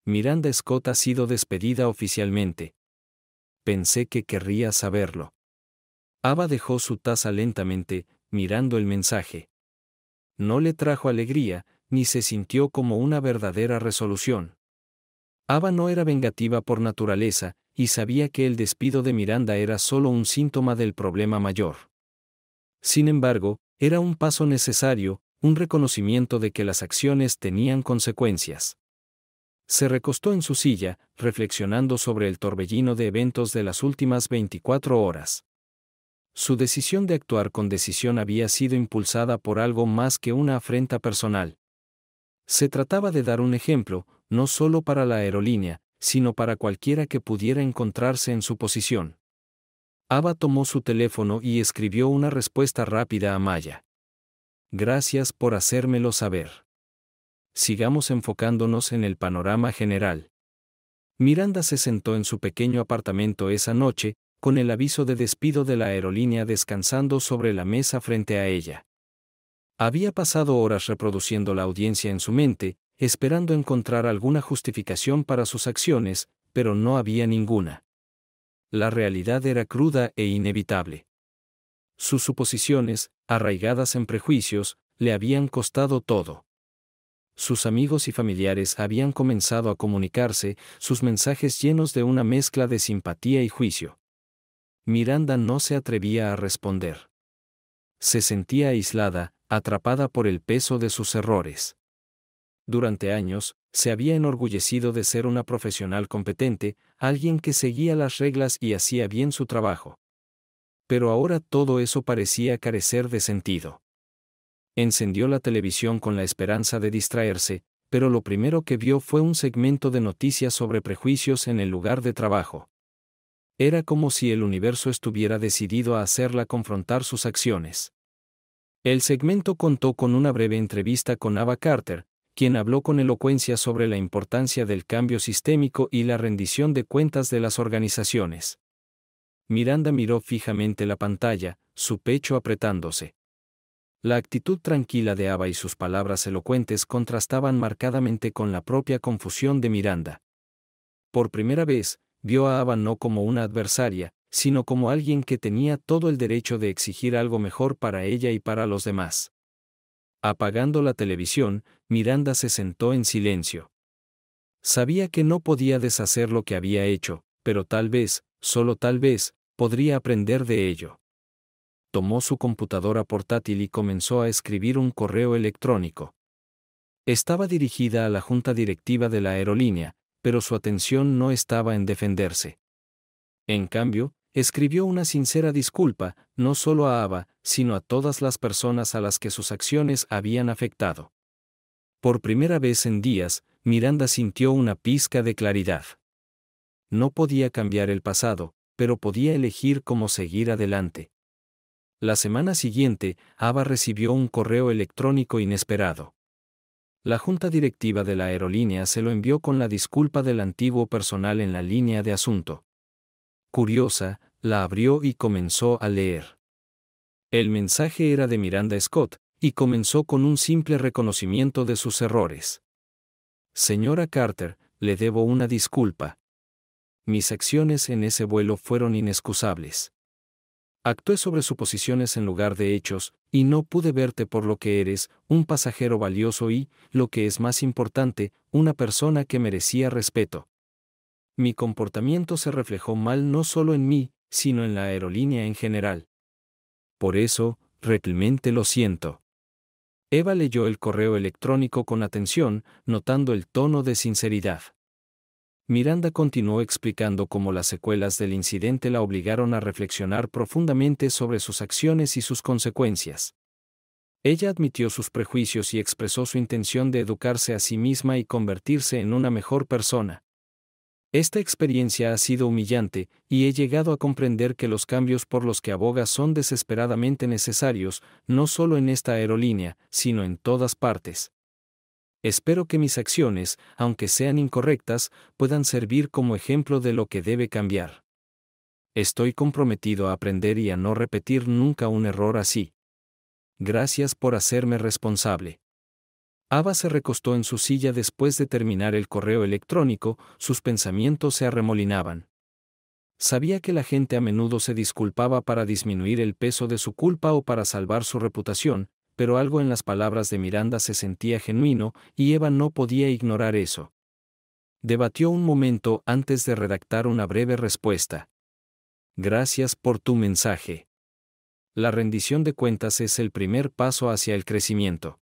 Speaker 1: Miranda Scott ha sido despedida oficialmente. Pensé que querría saberlo. Ava dejó su taza lentamente, mirando el mensaje. No le trajo alegría, ni se sintió como una verdadera resolución. Ava no era vengativa por naturaleza, y sabía que el despido de Miranda era solo un síntoma del problema mayor. Sin embargo, era un paso necesario, un reconocimiento de que las acciones tenían consecuencias. Se recostó en su silla, reflexionando sobre el torbellino de eventos de las últimas 24 horas. Su decisión de actuar con decisión había sido impulsada por algo más que una afrenta personal. Se trataba de dar un ejemplo, no solo para la aerolínea, sino para cualquiera que pudiera encontrarse en su posición. Ava tomó su teléfono y escribió una respuesta rápida a Maya. Gracias por hacérmelo saber. Sigamos enfocándonos en el panorama general. Miranda se sentó en su pequeño apartamento esa noche, con el aviso de despido de la aerolínea descansando sobre la mesa frente a ella. Había pasado horas reproduciendo la audiencia en su mente, esperando encontrar alguna justificación para sus acciones, pero no había ninguna. La realidad era cruda e inevitable. Sus suposiciones, arraigadas en prejuicios, le habían costado todo. Sus amigos y familiares habían comenzado a comunicarse, sus mensajes llenos de una mezcla de simpatía y juicio. Miranda no se atrevía a responder. Se sentía aislada, atrapada por el peso de sus errores. Durante años, se había enorgullecido de ser una profesional competente, alguien que seguía las reglas y hacía bien su trabajo. Pero ahora todo eso parecía carecer de sentido. Encendió la televisión con la esperanza de distraerse, pero lo primero que vio fue un segmento de noticias sobre prejuicios en el lugar de trabajo. Era como si el universo estuviera decidido a hacerla confrontar sus acciones. El segmento contó con una breve entrevista con Ava Carter, quien habló con elocuencia sobre la importancia del cambio sistémico y la rendición de cuentas de las organizaciones. Miranda miró fijamente la pantalla, su pecho apretándose. La actitud tranquila de Ava y sus palabras elocuentes contrastaban marcadamente con la propia confusión de Miranda. Por primera vez, vio a Ava no como una adversaria, sino como alguien que tenía todo el derecho de exigir algo mejor para ella y para los demás. Apagando la televisión, Miranda se sentó en silencio. Sabía que no podía deshacer lo que había hecho, pero tal vez, solo tal vez, podría aprender de ello. Tomó su computadora portátil y comenzó a escribir un correo electrónico. Estaba dirigida a la junta directiva de la aerolínea, pero su atención no estaba en defenderse. En cambio, escribió una sincera disculpa, no solo a Ava, sino a todas las personas a las que sus acciones habían afectado. Por primera vez en días, Miranda sintió una pizca de claridad. No podía cambiar el pasado, pero podía elegir cómo seguir adelante. La semana siguiente, Ava recibió un correo electrónico inesperado. La junta directiva de la aerolínea se lo envió con la disculpa del antiguo personal en la línea de asunto. Curiosa, la abrió y comenzó a leer. El mensaje era de Miranda Scott, y comenzó con un simple reconocimiento de sus errores. Señora Carter, le debo una disculpa. Mis acciones en ese vuelo fueron inexcusables. Actué sobre suposiciones en lugar de hechos, y no pude verte por lo que eres, un pasajero valioso y, lo que es más importante, una persona que merecía respeto. Mi comportamiento se reflejó mal no solo en mí, sino en la aerolínea en general. Por eso, realmente lo siento. Eva leyó el correo electrónico con atención, notando el tono de sinceridad. Miranda continuó explicando cómo las secuelas del incidente la obligaron a reflexionar profundamente sobre sus acciones y sus consecuencias. Ella admitió sus prejuicios y expresó su intención de educarse a sí misma y convertirse en una mejor persona. Esta experiencia ha sido humillante, y he llegado a comprender que los cambios por los que abogas son desesperadamente necesarios, no solo en esta aerolínea, sino en todas partes. Espero que mis acciones, aunque sean incorrectas, puedan servir como ejemplo de lo que debe cambiar. Estoy comprometido a aprender y a no repetir nunca un error así. Gracias por hacerme responsable. Ava se recostó en su silla después de terminar el correo electrónico, sus pensamientos se arremolinaban. Sabía que la gente a menudo se disculpaba para disminuir el peso de su culpa o para salvar su reputación, pero algo en las palabras de Miranda se sentía genuino, y Eva no podía ignorar eso. Debatió un momento antes de redactar una breve respuesta. Gracias por tu mensaje. La rendición de cuentas es el primer paso hacia el crecimiento.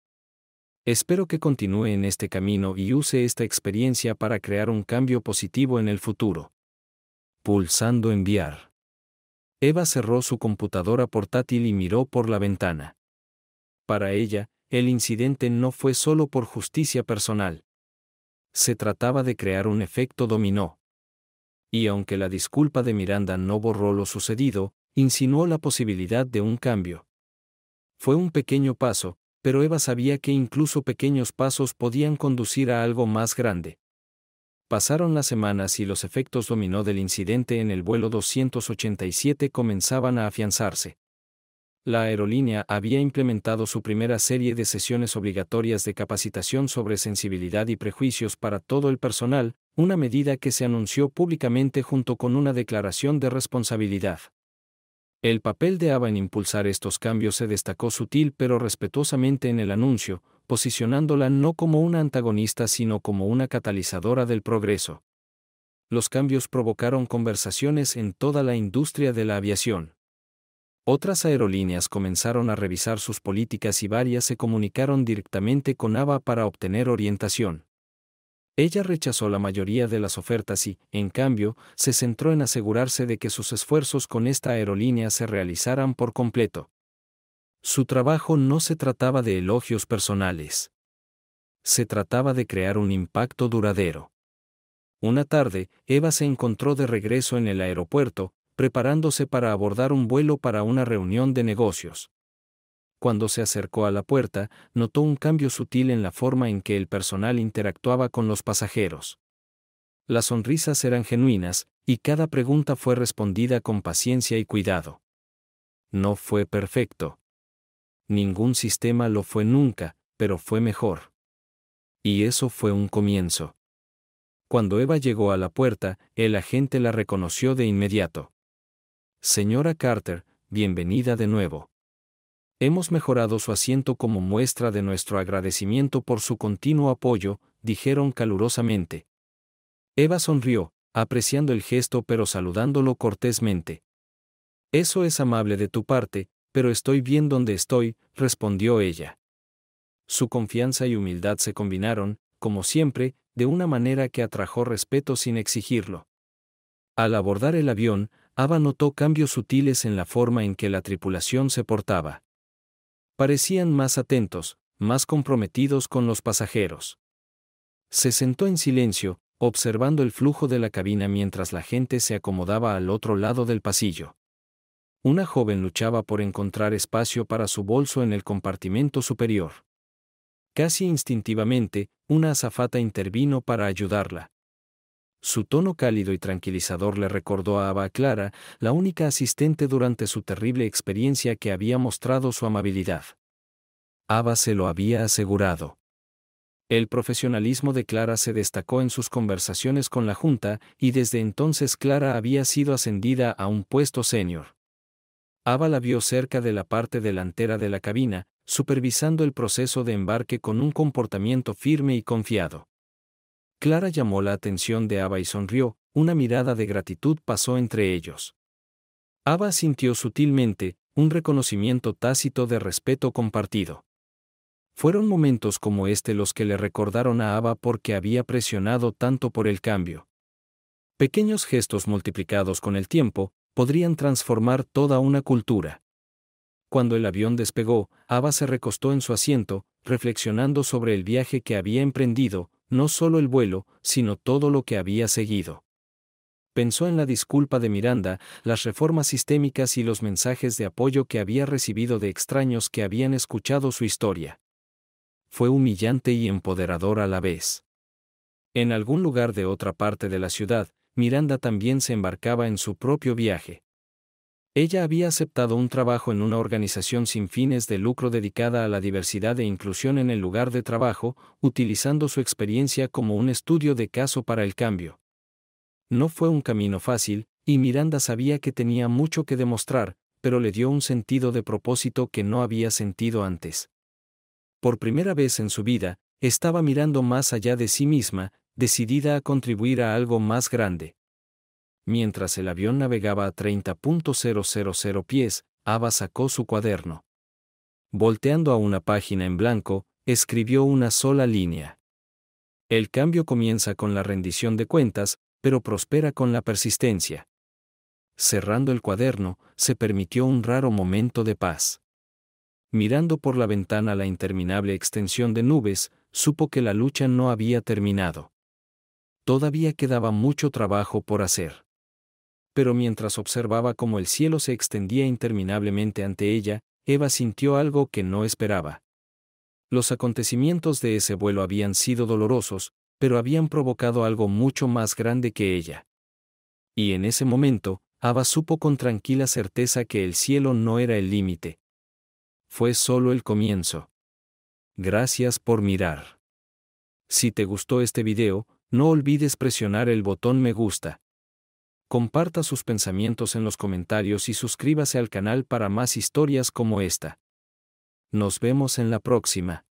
Speaker 1: Espero que continúe en este camino y use esta experiencia para crear un cambio positivo en el futuro. Pulsando enviar. Eva cerró su computadora portátil y miró por la ventana. Para ella, el incidente no fue solo por justicia personal. Se trataba de crear un efecto dominó. Y aunque la disculpa de Miranda no borró lo sucedido, insinuó la posibilidad de un cambio. Fue un pequeño paso, pero Eva sabía que incluso pequeños pasos podían conducir a algo más grande. Pasaron las semanas y los efectos dominó del incidente en el vuelo 287 comenzaban a afianzarse. La aerolínea había implementado su primera serie de sesiones obligatorias de capacitación sobre sensibilidad y prejuicios para todo el personal, una medida que se anunció públicamente junto con una declaración de responsabilidad. El papel de Ava en impulsar estos cambios se destacó sutil pero respetuosamente en el anuncio, posicionándola no como una antagonista sino como una catalizadora del progreso. Los cambios provocaron conversaciones en toda la industria de la aviación. Otras aerolíneas comenzaron a revisar sus políticas y varias se comunicaron directamente con Ava para obtener orientación. Ella rechazó la mayoría de las ofertas y, en cambio, se centró en asegurarse de que sus esfuerzos con esta aerolínea se realizaran por completo. Su trabajo no se trataba de elogios personales. Se trataba de crear un impacto duradero. Una tarde, Eva se encontró de regreso en el aeropuerto, preparándose para abordar un vuelo para una reunión de negocios. Cuando se acercó a la puerta, notó un cambio sutil en la forma en que el personal interactuaba con los pasajeros. Las sonrisas eran genuinas, y cada pregunta fue respondida con paciencia y cuidado. No fue perfecto. Ningún sistema lo fue nunca, pero fue mejor. Y eso fue un comienzo. Cuando Eva llegó a la puerta, el agente la reconoció de inmediato. Señora Carter, bienvenida de nuevo. Hemos mejorado su asiento como muestra de nuestro agradecimiento por su continuo apoyo, dijeron calurosamente. Eva sonrió, apreciando el gesto pero saludándolo cortésmente. Eso es amable de tu parte, pero estoy bien donde estoy, respondió ella. Su confianza y humildad se combinaron, como siempre, de una manera que atrajo respeto sin exigirlo. Al abordar el avión, Ava notó cambios sutiles en la forma en que la tripulación se portaba. Parecían más atentos, más comprometidos con los pasajeros. Se sentó en silencio, observando el flujo de la cabina mientras la gente se acomodaba al otro lado del pasillo. Una joven luchaba por encontrar espacio para su bolso en el compartimento superior. Casi instintivamente, una azafata intervino para ayudarla. Su tono cálido y tranquilizador le recordó a Ava Clara, la única asistente durante su terrible experiencia que había mostrado su amabilidad. Ava se lo había asegurado. El profesionalismo de Clara se destacó en sus conversaciones con la Junta, y desde entonces Clara había sido ascendida a un puesto senior. Ava la vio cerca de la parte delantera de la cabina, supervisando el proceso de embarque con un comportamiento firme y confiado. Clara llamó la atención de Ava y sonrió, una mirada de gratitud pasó entre ellos. Ava sintió sutilmente, un reconocimiento tácito de respeto compartido. Fueron momentos como este los que le recordaron a Ava por qué había presionado tanto por el cambio. Pequeños gestos multiplicados con el tiempo, podrían transformar toda una cultura. Cuando el avión despegó, Ava se recostó en su asiento, reflexionando sobre el viaje que había emprendido, no solo el vuelo, sino todo lo que había seguido. Pensó en la disculpa de Miranda, las reformas sistémicas y los mensajes de apoyo que había recibido de extraños que habían escuchado su historia. Fue humillante y empoderador a la vez. En algún lugar de otra parte de la ciudad, Miranda también se embarcaba en su propio viaje. Ella había aceptado un trabajo en una organización sin fines de lucro dedicada a la diversidad e inclusión en el lugar de trabajo, utilizando su experiencia como un estudio de caso para el cambio. No fue un camino fácil, y Miranda sabía que tenía mucho que demostrar, pero le dio un sentido de propósito que no había sentido antes. Por primera vez en su vida, estaba mirando más allá de sí misma, decidida a contribuir a algo más grande. Mientras el avión navegaba a 30.000 pies, Ava sacó su cuaderno. Volteando a una página en blanco, escribió una sola línea. El cambio comienza con la rendición de cuentas, pero prospera con la persistencia. Cerrando el cuaderno, se permitió un raro momento de paz. Mirando por la ventana la interminable extensión de nubes, supo que la lucha no había terminado. Todavía quedaba mucho trabajo por hacer. Pero mientras observaba cómo el cielo se extendía interminablemente ante ella, Eva sintió algo que no esperaba. Los acontecimientos de ese vuelo habían sido dolorosos, pero habían provocado algo mucho más grande que ella. Y en ese momento, Ava supo con tranquila certeza que el cielo no era el límite. Fue solo el comienzo. Gracias por mirar. Si te gustó este video, no olvides presionar el botón me gusta. Comparta sus pensamientos en los comentarios y suscríbase al canal para más historias como esta. Nos vemos en la próxima.